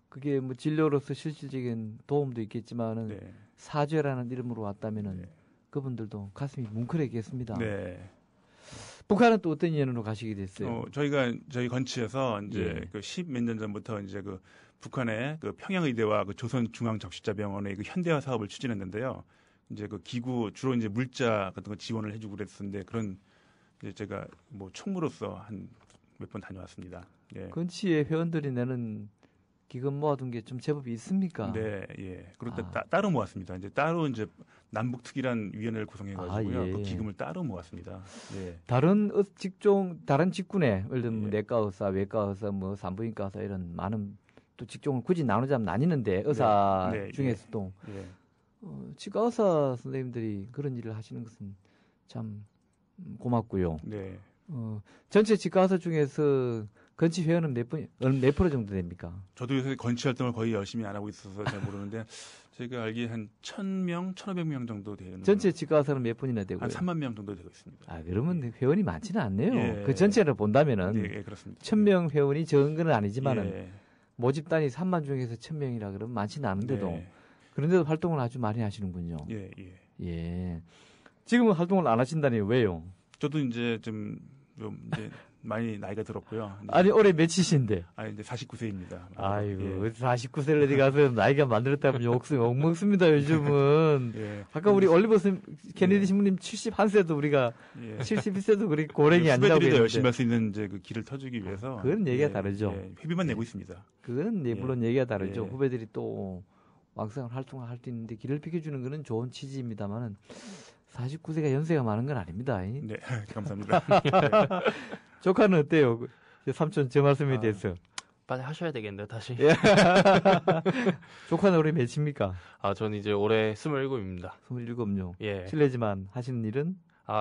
그게 뭐 진료로서 실질적인 도움도 있겠지만은 네. 사죄라는 이름으로 왔다면은 네. 그분들도 가슴이 뭉클했겠습니다. 네. 북한은 또 어떤 인연으로 가시게 됐어요? 저희 건치에서 이제 예. 그 10몇 년 전부터 이제 그 북한의 그 평양의대와 그 조선중앙적십자병원의 그 현대화 사업을 추진했는데요. 이제 그 기구 주로 이제 물자 같은 거 지원을 해주고 그랬었는데 그런 이제 제가 뭐 총무로서 한 몇 번 다녀왔습니다. 예. 건치의 회원들이 내는 기금 모아둔 게 좀 제법 있습니까? 네, 예. 그리고 따로 모았습니다. 이제 따로 이제 남북 특이란 위원회를 구성해가지고요. 예. 그 기금을 따로 모았습니다. 예. 다른 직종, 다른 직군에 예를 들면 예. 내과 의사, 외과 의사, 뭐 산부인과 의사 이런 많은 또 직종을 굳이 나누자면 나뉘는데 의사 네, 네, 중에서도 예. 치과 의사 선생님들이 그런 일을 하시는 것은 참 고맙고요. 네. 전체 치과 의사 중에서 건치 회원은 몇 프로 정도 됩니까? 저도 요새 건치 활동을 거의 열심히 안 하고 있어서 잘 모르는데 제가 알기에 한 1,000명, 1,500명 정도 되는. 전체 치과의사는 몇 분이나 되고요? 한 3만 명 정도 되고 있습니다. 아, 그러면 회원이 많지는 않네요. 예. 그 전체를 본다면은 예, 그렇습니다. 1,000명 회원이 적은 건 아니지만은 예. 모집단이 3만 중에서 1,000명이라 그러면 많지는 않은데도 예. 그런데도 활동을 아주 많이 하시는군요. 예, 예. 예. 지금은 활동을 안 하신다니 왜요? 저도 이제 좀 이제 많이 나이가 들었고요. 아니 올해 몇이신데? 이제 49세입니다. 아이고 예. 49세를 어디 가서 나이가 만들었다면 욕 먹습니다 요즘은. 예. 아까 우리 올리버 케네디 신부님 71세도 우리가 예. 71세도 그렇게 고랭이 아니라고 후배들이 했는데. 더 열심히 할 수 있는 이제 그 길을 터주기 위해서. 그건 얘기가 예, 다르죠. 예. 회비만 내고 있습니다. 그건 예. 물론 얘기가 다르죠. 예. 후배들이 또 왕성한 활동을 할 수 있는데 길을 비켜주는 거는 좋은 취지입니다만은 49세가 연세가 많은 건 아닙니다. 네, 감사합니다. 조카는 어때요? 삼촌 제 말씀에 대해서. 빨리 하셔야 되겠네요, 다시. 예. 조카는 올해 몇입니까? 저는 이제 올해 27입니다. 27요. 예. 실례지만 하시는 일은?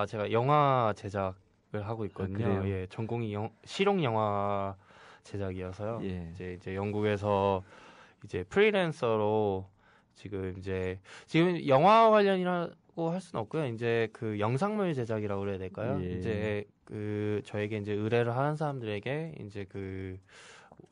제가 영화 제작을 하고 있거든요. 그래요? 예, 전공이 실용 영화 제작이어서요. 예. 이제 영국에서 이제 프리랜서로 지금 영화 관련이라고 할 수는 없고요. 이제 그 영상물 제작이라고 그래야 될까요? 예. 이제 저에게 이제 의뢰를 하는 사람들에게 이제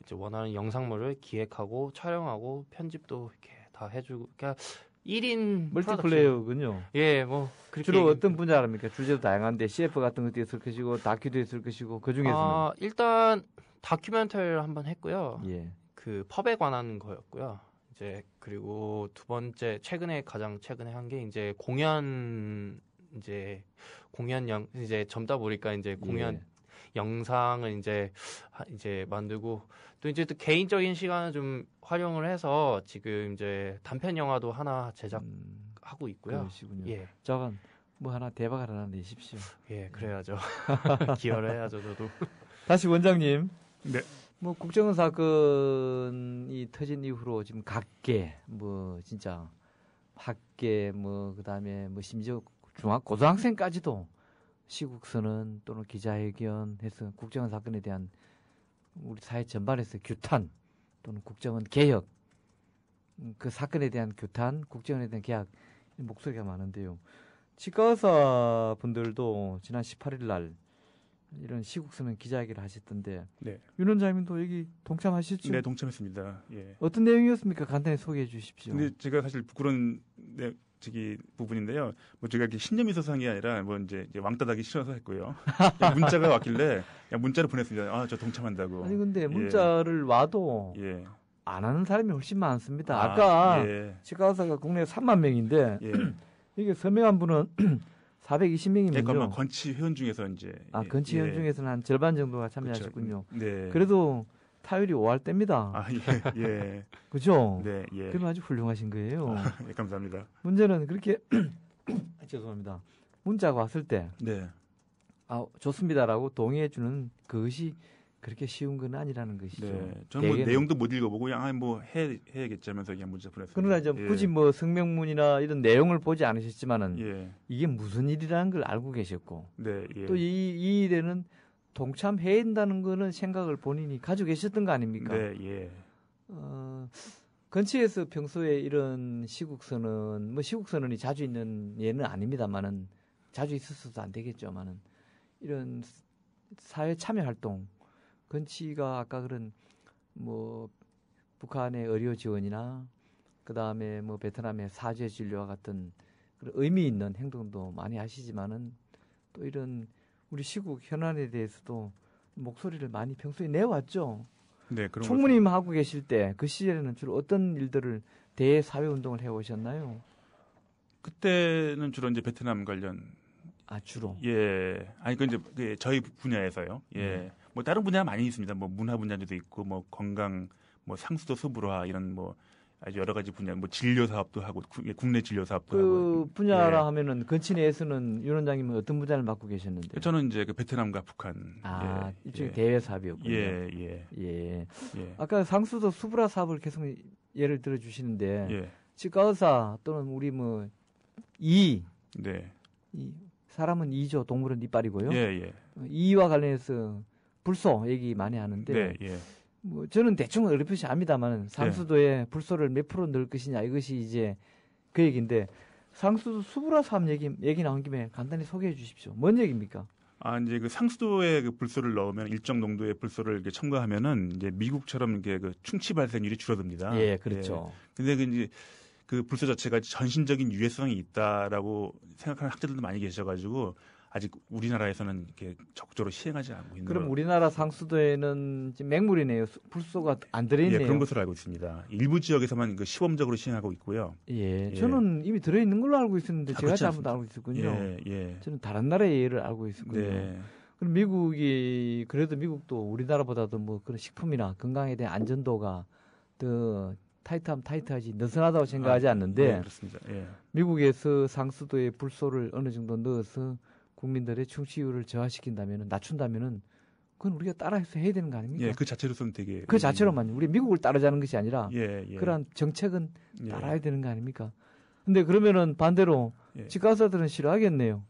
이제 원하는 영상물을 기획하고 촬영하고 편집도 이렇게 다 해주고, 그러니까 1인 멀티플레이어군요. 예, 뭐 주로 어떤 분야랍니까? 주제도 다양한데 CF 같은 것도 있을 것이고 다큐도 있을 것이고 그 중에서는 일단 다큐멘터리를 한번 했고요. 예. 그 펍에 관한 거였고요. 이제 그리고 두 번째 가장 최근에 한 게 이제 이제 젊다 보니까 이제 공연 예. 영상을 이제 만들고 또 개인적인 시간을 좀 활용을 해서 지금 이제 단편 영화도 하나 제작하고 있고요. 그러시군요. 예. 저건 뭐 하나 대박 하나 내십시오. 예, 그래야죠. 기여를 해야죠, 저도. 다시 원장님. 네. 뭐 국정원 사건이 터진 이후로 지금 각계 진짜 학계 그다음에 심지어 고등학생까지도 시국선언 또는 기자회견 해서 국정원 사건에 대한 우리 사회 전반에서 규탄 또는 국정원 개혁 그 사건에 대한 규탄 국정원에 대한 개혁 목소리가 많은데요. 치과의사 분들도 지난 18일 날 이런 시국선언 기자회견을 하셨던데 네. 윤 원장님도 여기 동참하셨죠? 네, 동참했습니다. 예. 어떤 내용이었습니까? 간단히 소개해 주십시오. 근데 제가 사실 부끄러운 부분인데요. 제가 이렇게 신념이 있어서 한 게 아니라 이제 왕따닥이 싫어서 했고요. 문자가 왔길래 문자를 보냈습니다. 저 동참한다고. 아니 근데 문자를 와도 예. 안 하는 사람이 훨씬 많습니다. 아까 예. 치과의사가 국내 3만 명인데 예. 이게 서명한 분은 420명이면요. 잠깐만 건치 회원 중에서 이제 건치 회원 중에서는 한 절반 정도가 참여하셨군요. 네. 그래도 타율이 5할대입니다. 예. 예. 그죠? 네, 예. 그러면 아주 훌륭하신 거예요. 예, 감사합니다. 문제는 그렇게 죄송합니다. 문자가 왔을 때 네. 좋습니다라고 동의해 주는 그것이 그렇게 쉬운 건 아니라는 것이죠. 네. 저는 내용도 못 읽어보고 그냥 해야겠지 하면서 그냥 문자 보냈습니다. 그러나 이제 굳이 성명문이나 이런 내용을 보지 않으셨지만은 예. 이게 무슨 일이라는 걸 알고 계셨고 네, 예. 또 이 일에는 동참해야 한다는 거는 생각을 본인이 가지고 계셨던 거 아닙니까? 네, 예. 건치에서 평소에 이런 시국선언이 자주 있는 예는 아닙니다만은 자주 있었어도 안 되겠죠만은 이런 사회 참여 활동 건치가 아까 그런 북한의 의료 지원이나 그 다음에 베트남의 사죄 진료와 같은 그런 의미 있는 행동도 많이 하시지만은 또 이런 우리 시국 현안에 대해서도 목소리를 많이 평소에 내왔죠. 네, 그런 총무님 하고 계실 때 그 시절에는 주로 어떤 일들을 대사회 운동을 해오셨나요? 그때는 주로 이제 베트남 관련. 주로. 예. 이제 저희 분야에서요. 예. 다른 분야 많이 있습니다. 문화 분야도 있고, 건강, 상수도 소부화 이런 아주 여러 가지 분야, 진료 사업도 하고, 국내 진료 사업도 하고. 그 분야라 하면은 건치 내에서는 윤 원장님은 어떤 분야를 맡고 계셨는데? 저는 이제 베트남과 북한. 일종의 대외 사업이었군요. 예. 아까 상수도 수부라 사업을 계속 예를 들어 주시는데, 예. 치과의사 또는 우리 이. 네. 사람은 이죠. 동물은 이빨이고요. 예. 이와 관련해서 불소 얘기 많이 하는데 네, 예. 뭐 저는 대충 어렴풋이 압니다만 상수도에 불소를 몇 프로 넣을 것이냐 이것이 이제 그 얘기인데 상수도 수불화 사업 얘기 나온 김에 간단히 소개해 주십시오. 뭔 얘기입니까? 이제 그 상수도에 그 불소를 넣으면 일정 농도의 불소를 이렇게 첨가하면은 이제 미국처럼 이게 그 충치 발생률이 줄어듭니다. 예, 그렇죠. 근데 그 이제 그 불소 자체가 전신적인 유해성이 있다라고 생각하는 학자들도 많이 계셔가지고 아직 우리나라에서는 이렇게 적극적으로 시행하지 않고 있는. 그럼 우리나라 상수도에는 지금 맹물이네요. 불소가 안 들어있네요. 예, 그런 것으로 알고 있습니다. 일부 지역에서만 그 시범적으로 시행하고 있고요. 예, 저는 이미 들어있는 걸로 알고 있었는데 제가 그렇지 잘못 알고 있었군요. 예. 저는 다른 나라의 예를 알고 있었군요. 네. 그럼 미국이 그래도 미국도 우리나라보다도 뭐 그런 식품이나 건강에 대한 안전도가 더 타이트하면 타이트하지 느슨하다고 생각하지 않는데 네, 그렇습니다. 예. 미국에서 상수도에 불소를 어느 정도 넣어서 국민들의 충치율을 저하시킨다면 낮춘다면은 그건 우리가 따라해서 해야 되는 거 아닙니까? 예, 그 자체로서는 되게 그 자체로만요. 우리 미국을 따르자는 것이 아니라 예. 그러한 정책은 예. 따라야 되는 거 아닙니까? 근데 그러면은 반대로 예. 치과의사들은 싫어하겠네요.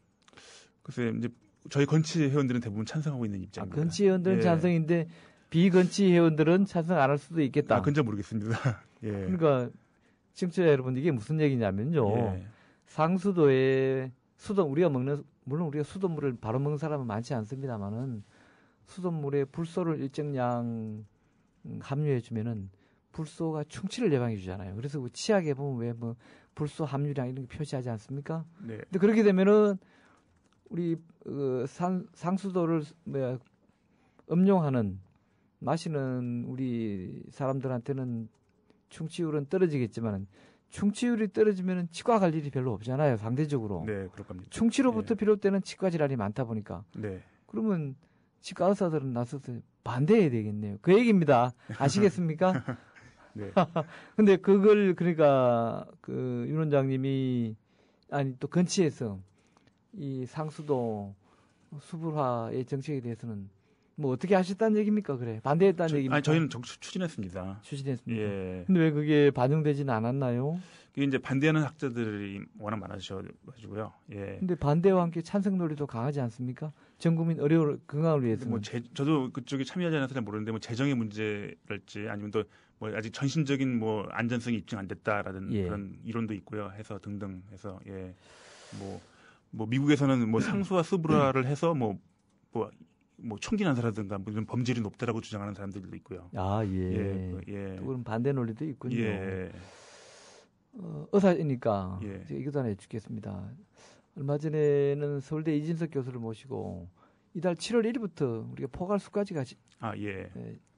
글쎄 이제 저희 건치 회원들은 대부분 찬성하고 있는 입장입니다. 건치 회원들은 예. 찬성인데 비건치 회원들은 찬성 안 할 수도 있겠다. 그건 잘 모르겠습니다. 예. 그러니까 청취자 여러분 이게 무슨 얘기냐면요. 예. 상수도에 우리가 먹는 물론 우리가 수돗물을 바로 먹는 사람은 많지 않습니다만은 수돗물에 불소를 일정량 함유해 주면은 불소가 충치를 예방해 주잖아요. 그래서 그 치약에 보면 왜 뭐 불소 함유량 이런 게 표시하지 않습니까? 네. 근데 그렇게 되면은 우리 상수도를 음용하는 마시는 우리 사람들한테는 충치율은 떨어지겠지만 충치율이 떨어지면 치과 갈 일이 별로 없잖아요. 상대적으로. 네, 그럴 겁니다. 충치로부터 비롯되는 치과 질환이 많다 보니까. 네. 그러면 치과 의사들은 나서서 반대해야 되겠네요. 그 얘기입니다. 아시겠습니까? 네. 근데 그걸 그러니까 그 윤 원장님이 아니 또 건치에서 이 상수도 수불화의 정책에 대해서는 뭐 어떻게 하셨다는 얘기입니까? 그래 반대했다는 얘기입니까? 저희는 추진했습니다. 추진했습니다. 예. 근데 왜 그게 반영되지는 않았나요? 이게 이제 반대하는 학자들이 워낙 많으셔가지고요. 예. 근데 반대와 함께 찬성 논리도 강하지 않습니까? 전 국민 의료 건강을 위해서는. 뭐 저도 그쪽에 참여하지 않아서 잘 모르는데 뭐 재정의 문제랄지 아니면 또 뭐 아직 전신적인 뭐 안전성이 입증 안 됐다라는 예. 그런 이론도 있고요. 해서 등등 해서 뭐 미국에서는 뭐 상수와 수불화를 해서 뭐 총기 난사라든가 뭐 이런 범죄율이 높다라고 주장하는 사람들도 있고요. 아, 예. 예. 또 그런 반대 논리도 있군요. 예. 의사이니까 예. 제가 이것도 하나 해주겠습니다. 얼마 전에는 서울대 이진석 교수를 모시고 이달 7월 1일부터 우리가 포괄수까지 같이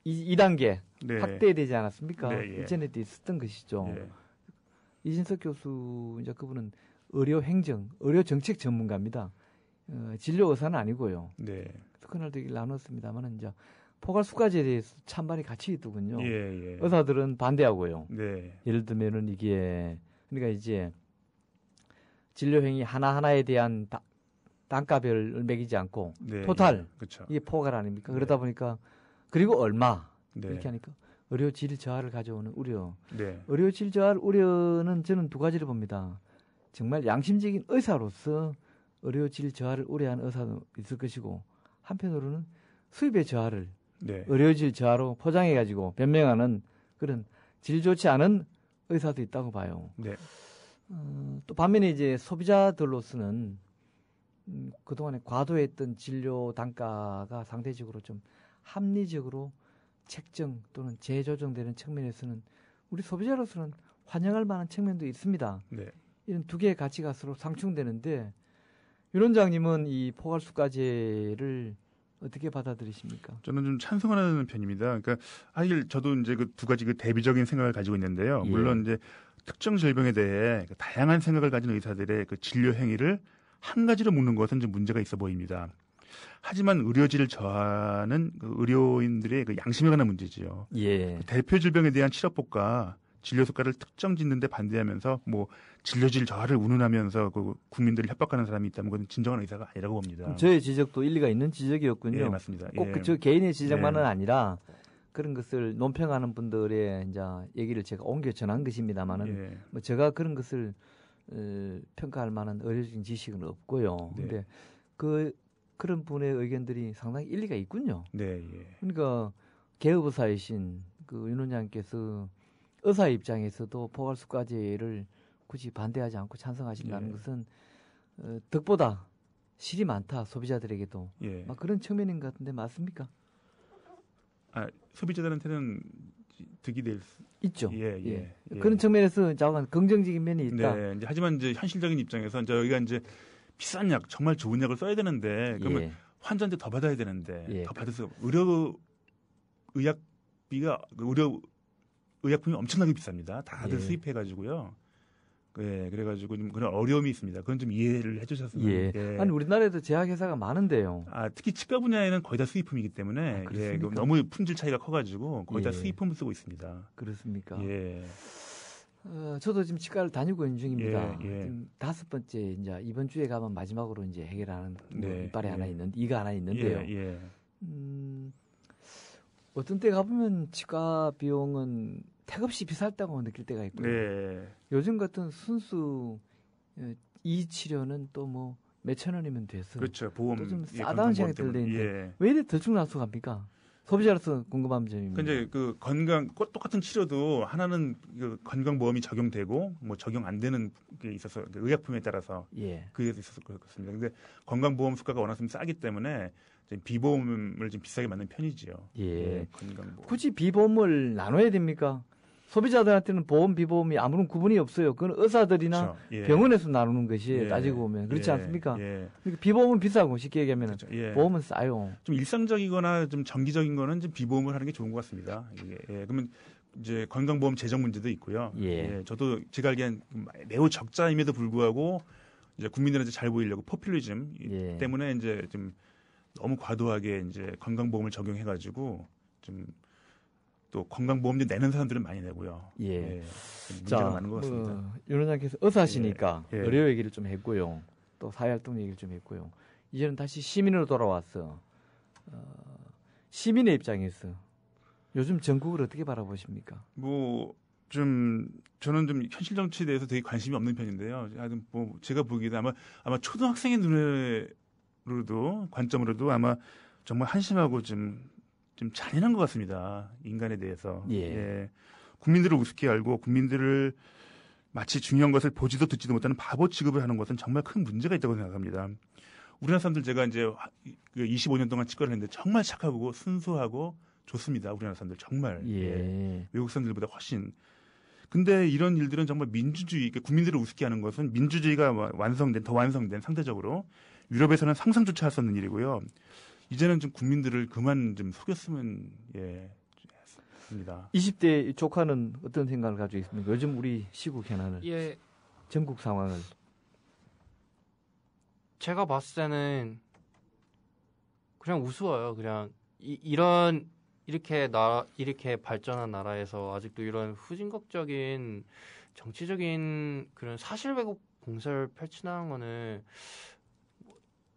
2단계 네. 확대되지 않았습니까? 네, 예. 이전에도 있었던 것이죠. 예. 이진석 교수 이제 그분은 의료행정, 의료정책 전문가입니다. 진료 의사는 아니고요. 네. 그날도 얘기를 나눴습니다만 이제 포괄수까지에 대해서 찬반이 같이 있더군요. 예. 의사들은 반대하고요. 네. 예를 들면은 이게 그러니까 이제 진료행위 하나하나에 대한 단가별을 매기지 않고 네. 토탈 그렇죠. 이게 포괄 아닙니까? 네. 그러다 보니까 그리고 얼마 네. 이렇게 하니까 의료질 저하를 가져오는 우려. 네. 의료질 저하 우려는 저는 두 가지를 봅니다. 정말 양심적인 의사로서 의료질 저하를 우려하는 의사도 있을 것이고 한편으로는 수입의 저하를 네. 의료질 저하로 포장해가지고 변명하는 그런 질 좋지 않은 의사도 있다고 봐요. 네. 또 반면에 이제 소비자들로서는 그동안에 과도했던 진료 단가가 상대적으로 좀 합리적으로 책정 또는 재조정되는 측면에서는 우리 소비자로서는 환영할 만한 측면도 있습니다. 네. 이런 두 개의 가치가 서로 상충되는데 윤 원장님은 이 포괄수가제를 어떻게 받아들이십니까? 저는 좀 찬성하는 편입니다. 그러니까 사실 저도 이제 그 두 가지 그 대비적인 생각을 가지고 있는데요. 예. 물론 이제 특정 질병에 대해 그 다양한 생각을 가진 의사들의 그 진료 행위를 한 가지로 묶는 것은 좀 문제가 있어 보입니다. 하지만 의료질 저하는 그 의료인들의 그 양심에 관한 문제지요. 예. 그 대표 질병에 대한 치료법과 진료 효과를 특정 짓는데 반대하면서 뭐 진료질 저하를 운운하면서 그 국민들을 협박하는 사람이 있다면 그건 진정한 의사가 아니라고 봅니다. 저의 지적도 일리가 있는 지적이었군요. 예, 맞습니다. 꼭 예. 그저 개인의 지적만은 예. 아니라 그런 것을 논평하는 분들의 이제 얘기를 제가 옮겨 전한 것입니다만은 예. 뭐 제가 그런 것을 평가할 만한 의료적인 지식은 없고요. 네. 근데 그 그런 분의 의견들이 상당히 일리가 있군요. 네, 예. 그러니까 개업의사이신 그 윤 원장께서 의사 입장에서도 포괄수가제를 굳이 반대하지 않고 찬성하신다는 예. 것은 덕보다 실이 많다 소비자들에게도 예. 막 그런 측면인 것 같은데 맞습니까? 아, 소비자들한테는 득이 될 수 있죠. 예, 예. 예. 그런 측면에서 자관 긍정적인 면이 있다. 네. 이제 하지만 이제 현실적인 입장에서 이제 여기가 이제 비싼 약, 정말 좋은 약을 써야 되는데 그러면 예. 환자한테 더 받아야 되는데 예. 더 받을 수 의약비가 의약품이 엄청나게 비쌉니다. 다들 예. 수입해가지고요. 예, 그래가지고 좀 그런 어려움이 있습니다. 그건 좀 이해를 해주셨으면. 예. 예. 아니 우리나라에도 제약회사가 많은데요. 아, 특히 치과 분야에는 거의 다 수입품이기 때문에 예, 너무 품질 차이가 커가지고 거의 다 예. 수입품을 쓰고 있습니다. 그렇습니까? 예. 저도 지금 치과를 다니고 있는 중입니다. 예, 예. 지금 5번째 이제 이번 주에 가면 마지막으로 이제 해결하는 네, 이빨에 예. 하나 있는 이가 하나 있는데요. 예, 예. 어떤 때 가보면 치과 비용은 택없이 비쌌다고 느낄 때가 있고요. 네. 요즘 같은 순수 이 치료는 또 뭐 몇천 원이면 돼서 그렇죠. 보험 좀 예, 싸다는 생각이 건강보험 때문에. 들리는데 예. 왜 이렇게 들쭉날쭉합니까? 소비자로서 궁금한 점입니다. 근데 그 똑같은 치료도 하나는 그 건강보험이 적용되고 뭐 적용 안 되는 게 있어서 그 의약품에 따라서 예. 그게 있어서 그렇습니다. 근데 건강보험 수가가 워낙 좀 싸기 때문에 비보험을 좀 비싸게 맞는 편이지요. 예. 건강보험. 굳이 비보험을 나눠야 됩니까? 소비자들한테는 보험, 비보험이 아무런 구분이 없어요. 그건 의사들이나 그렇죠. 예. 병원에서 나누는 것이에요. 예. 따지고 보면. 그렇지 예. 않습니까? 예. 그러니까 비보험은 비싸고 쉽게 얘기하면 그렇죠. 예. 보험은 싸요. 좀 일상적이거나 좀 정기적인 거는 좀 비보험을 하는 게 좋은 것 같습니다. 이게, 예. 그러면 이제 건강보험 재정 문제도 있고요. 예. 저도 제가 알기엔 매우 적자임에도 불구하고 이제 국민들한테 잘 보이려고 포퓰리즘 예. 때문에 이제 좀 너무 과도하게 이제 건강보험을 적용해가지고 좀 또 건강보험료 내는 사람들은 많이 내고요. 예. 문제가 많은 것 같습니다. 윤 원장께서 의사시니까 예. 의료 얘기를 좀 했고요. 또 사회활동 얘기를 좀 했고요. 이제는 다시 시민으로 돌아왔어. 시민의 입장에서 요즘 전국을 어떻게 바라보십니까? 뭐 좀 저는 좀 현실 정치에 대해서 되게 관심이 없는 편인데요. 하여튼 뭐 제가 보기에도 아마 초등학생의 눈으로도 관점으로도 아마 정말 한심하고 좀 잔인한 것 같습니다. 인간에 대해서. 예. 국민들을 우습게 알고 국민들을 마치 중요한 것을 보지도 듣지도 못하는 바보 취급을 하는 것은 정말 큰 문제가 있다고 생각합니다. 우리나라 사람들 제가 이제 25년 동안 치과를 했는데 정말 착하고 순수하고 좋습니다. 우리나라 사람들 정말. 예. 외국 사람들보다 훨씬. 근데 이런 일들은 정말 민주주의, 국민들을 우습게 하는 것은 민주주의가 더 완성된 상대적으로 유럽에서는 상상조차 할 수 없는 일이고요. 이제는 좀 국민들을 그만 좀 속였으면 합니다. 20대 조카는 어떤 생각을 가지고 있습니까? 요즘 우리 시국 현안을, 예, 전국 상황을. 제가 봤을 때는 그냥 우스워요. 그냥 이렇게 발전한 나라에서 아직도 이런 후진국적인 정치적인 그런 사실 왜곡 공세를 펼치는 거는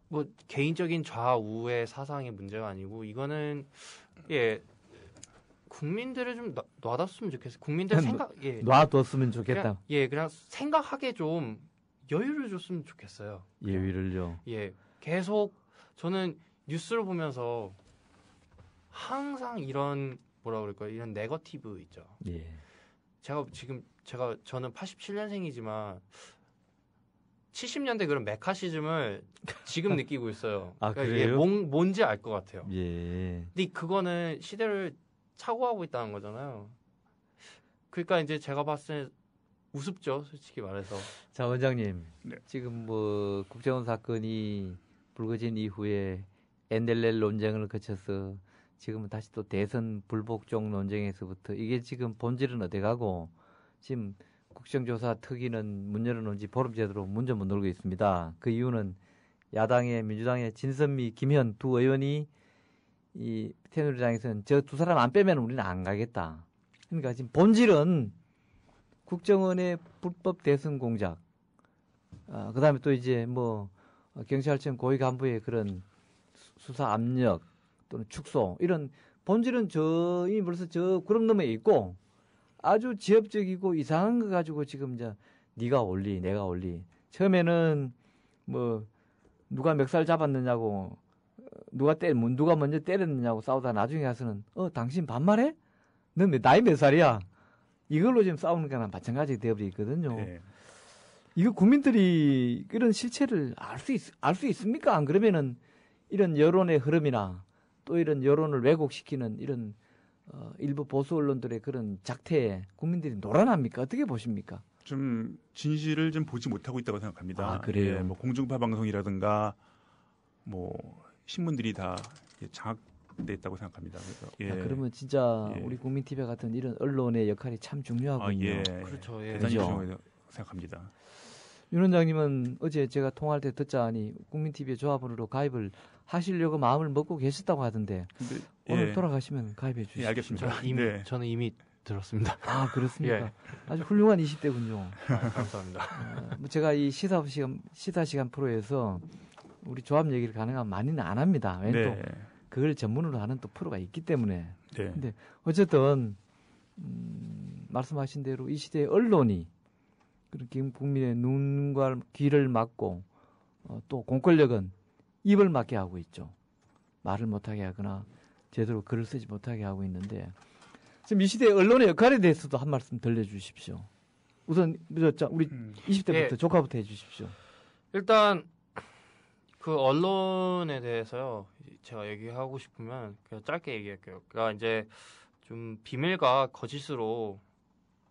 뭐 개인적인 좌우의 사상의 문제가 아니고 이거는 국민들을 좀 놔뒀으면 좋겠어요. 국민들 생각 놔뒀으면 좋겠다. 그냥 생각하게 좀 여유를 줬으면 좋겠어요. 예의를요. 계속 저는 뉴스를 보면서 항상 이런 뭐라 그럴까요? 이런 네거티브 있죠. 예. 저는 87년생이지만 70년대 그런 메카시즘을 지금 느끼고 있어요. 아, 그러니까 그래요? 뭔지 알 것 같아요. 예. 근데 그거는 시대를 착오하고 있다는 거잖아요. 그러니까 이제 제가 봤을 때 우습죠, 솔직히 말해서. 자, 원장님. 네. 지금 뭐 국정원 사건이 불거진 이후에 엔델렐 논쟁을 거쳐서 지금은 다시 또 대선 불복종 논쟁에서부터 이게 지금 본질은 어디 가고 지금 국정조사 특위는 문 열어놓은 지 보름째도록 문제 못 놀고 있습니다. 그 이유는 야당의 민주당의 진선미, 김현 두 의원이 이 새누리당에서는 저 두 사람 안 빼면 우리는 안 가겠다. 그러니까 지금 본질은 국정원의 불법 대선 공작, 그다음에 또 이제 뭐 경찰청 고위 간부의 그런 수사 압력 또는 축소 이런 본질은 이미 벌써 저 구름 너머에 있고 아주 지엽적이고 이상한 거 가지고 지금 이제 네가 올리 내가 올리 처음에는 뭐 누가 멱살 잡았느냐고 누가 먼저 때렸느냐고 싸우다 나중에 가서는 당신 반말해? 너 나이 몇 살이야? 이걸로 지금 싸우는 거랑 마찬가지 되어버리거든요. 네. 이거 국민들이 이런 실체를 알 수 있습니까? 안 그러면은 이런 여론의 흐름이나 또 이런 여론을 왜곡시키는 이런 일부 보수 언론들의 그런 작태에 국민들이 놀아납니까? 어떻게 보십니까? 좀 진실을 좀 보지 못하고 있다고 생각합니다. 아, 그래요? 예, 뭐 공중파 방송이라든가 뭐 신문들이 다 장악돼 있다고 생각합니다. 그래서, 예. 그러면 진짜 예. 우리 국민 TV와 같은 이런 언론의 역할이 참 중요하군요. 예. 그렇죠. 예. 대단히 그죠? 중요하다고 생각합니다. 윤 원장님은 어제 제가 통화할 때 듣자니 국민 TV의 조합원으로 가입을 하시려고 마음을 먹고 계셨다고 하던데 근데, 오늘 예. 돌아가시면 가입해 주시죠. 예, 알겠습니다. 네. 저는 이미 들었습니다. 아 그렇습니까? 예. 아주 훌륭한 20대군요. 감사합니다. 뭐 제가 이 시사 시간 프로에서 우리 조합 얘기를 가능하면 많이는 안 합니다. 왜냐면 네. 또 그걸 전문으로 하는 또 프로가 있기 때문에. 네. 근데 어쨌든 말씀하신 대로 이 시대의 언론이 그렇게 국민의 눈과 귀를 막고 또 공권력은 입을 막게 하고 있죠. 말을 못하게 하거나 제대로 글을 쓰지 못하게 하고 있는데 지금 이 시대의 언론의 역할에 대해서도 한 말씀 들려주십시오. 우선 우리 20대부터 예. 조카부터 해주십시오. 일단 그 언론에 대해서요. 제가 얘기하고 싶으면 그냥 짧게 얘기할게요. 그러니까 이제 좀 비밀과 거짓으로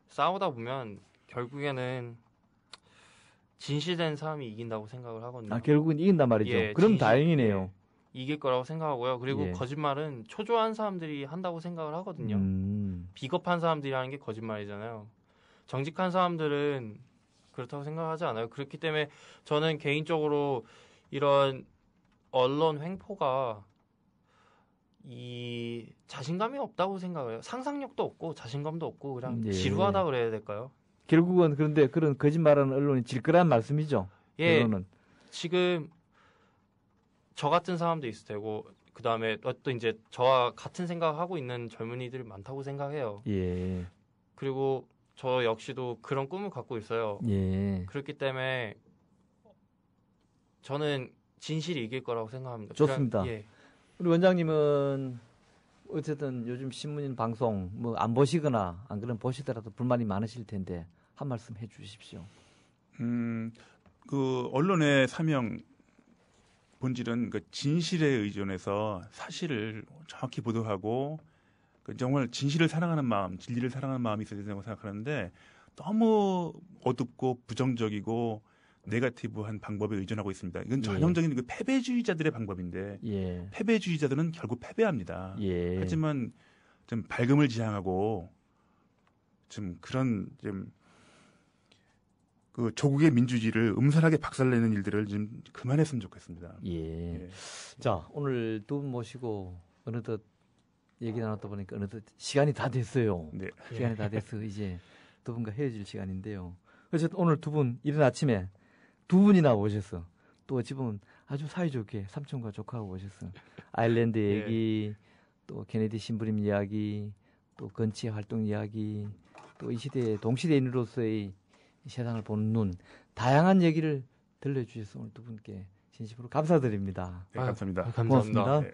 싸우다 보면 결국에는 진실된 사람이 이긴다고 생각을 하거든요. 아 결국은 이긴단 말이죠. 예, 그럼 진실, 다행이네요. 예, 이길 거라고 생각하고요. 그리고 예. 거짓말은 초조한 사람들이 한다고 생각을 하거든요. 비겁한 사람들이 하는 게 거짓말이잖아요. 정직한 사람들은 그렇다고 생각하지 않아요. 그렇기 때문에 저는 개인적으로 이런 언론 횡포가 이 자신감이 없다고 생각해요. 상상력도 없고 자신감도 없고 그냥 예. 지루하다 그래야 될까요? 결국은 그런데 그런 거짓말하는 언론이 질 거란 말씀이죠. 예. 언론은. 지금 저 같은 사람도 있을 테고 그 다음에 또 이제 저와 같은 생각하고 있는 젊은이들이 많다고 생각해요. 예. 그리고 저 역시도 그런 꿈을 갖고 있어요. 예. 그렇기 때문에 저는 진실이 이길 거라고 생각합니다. 좋습니다. 그냥, 예. 우리 원장님은 어쨌든 요즘 신문인 방송 뭐 안 보시거나 안 그러면 보시더라도 불만이 많으실 텐데 한 말씀 해주십시오. 그 언론의 사명 본질은 그 진실에 의존해서 사실을 정확히 보도하고 그 정말 진실을 사랑하는 마음, 진리를 사랑하는 마음이 있어야 된다고 생각하는데 너무 어둡고 부정적이고 네거티브한 방법에 의존하고 있습니다. 이건 전형적인 그 패배주의자들의 방법인데 예. 패배주의자들은 결국 패배합니다. 예. 하지만 좀 밝음을 지향하고 좀 그런 좀 그 조국의 민주주의를 음산하게 박살내는 일들을 좀 그만했으면 좋겠습니다. 예. 예. 자, 오늘 두 분 모시고 어느덧 얘기 나눴다 보니까 어느덧 시간이 다 됐어요. 네. 시간이 다 돼서 이제 두 분과 헤어질 시간인데요. 어쨌든 오늘 두 분 이른 아침에 두 분이나 오셨어. 또 어찌 보면 아주 사이좋게 삼촌과 조카하고 오셨어. 아일랜드 얘기, 또 케네디 신부님 이야기, 또 건치 활동 이야기, 또 이 시대의 동시대인으로서의 세상을 보는 눈, 다양한 얘기를 들려주셔서 오늘 두 분께 진심으로 감사드립니다. 네, 감사합니다. 감사합니다. 고맙습니다. 네.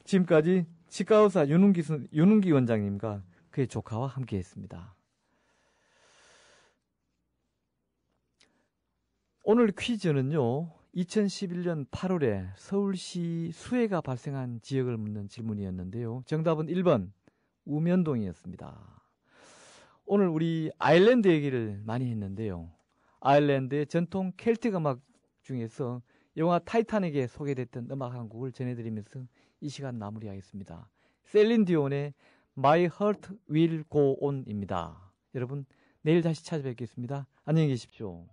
지금까지 치과의사 윤은기 원장님과 그의 조카와 함께했습니다. 오늘 퀴즈는요. 2011년 8월에 서울시 수해가 발생한 지역을 묻는 질문이었는데요. 정답은 1번 우면동이었습니다. 오늘 우리 아일랜드 얘기를 많이 했는데요. 아일랜드의 전통 켈틱 음악 중에서 영화 타이타닉에 소개됐던 음악 한 곡을 전해드리면서 이 시간 마무리하겠습니다. 셀린 디온의 My Heart Will Go On입니다. 여러분 내일 다시 찾아뵙겠습니다. 안녕히 계십시오.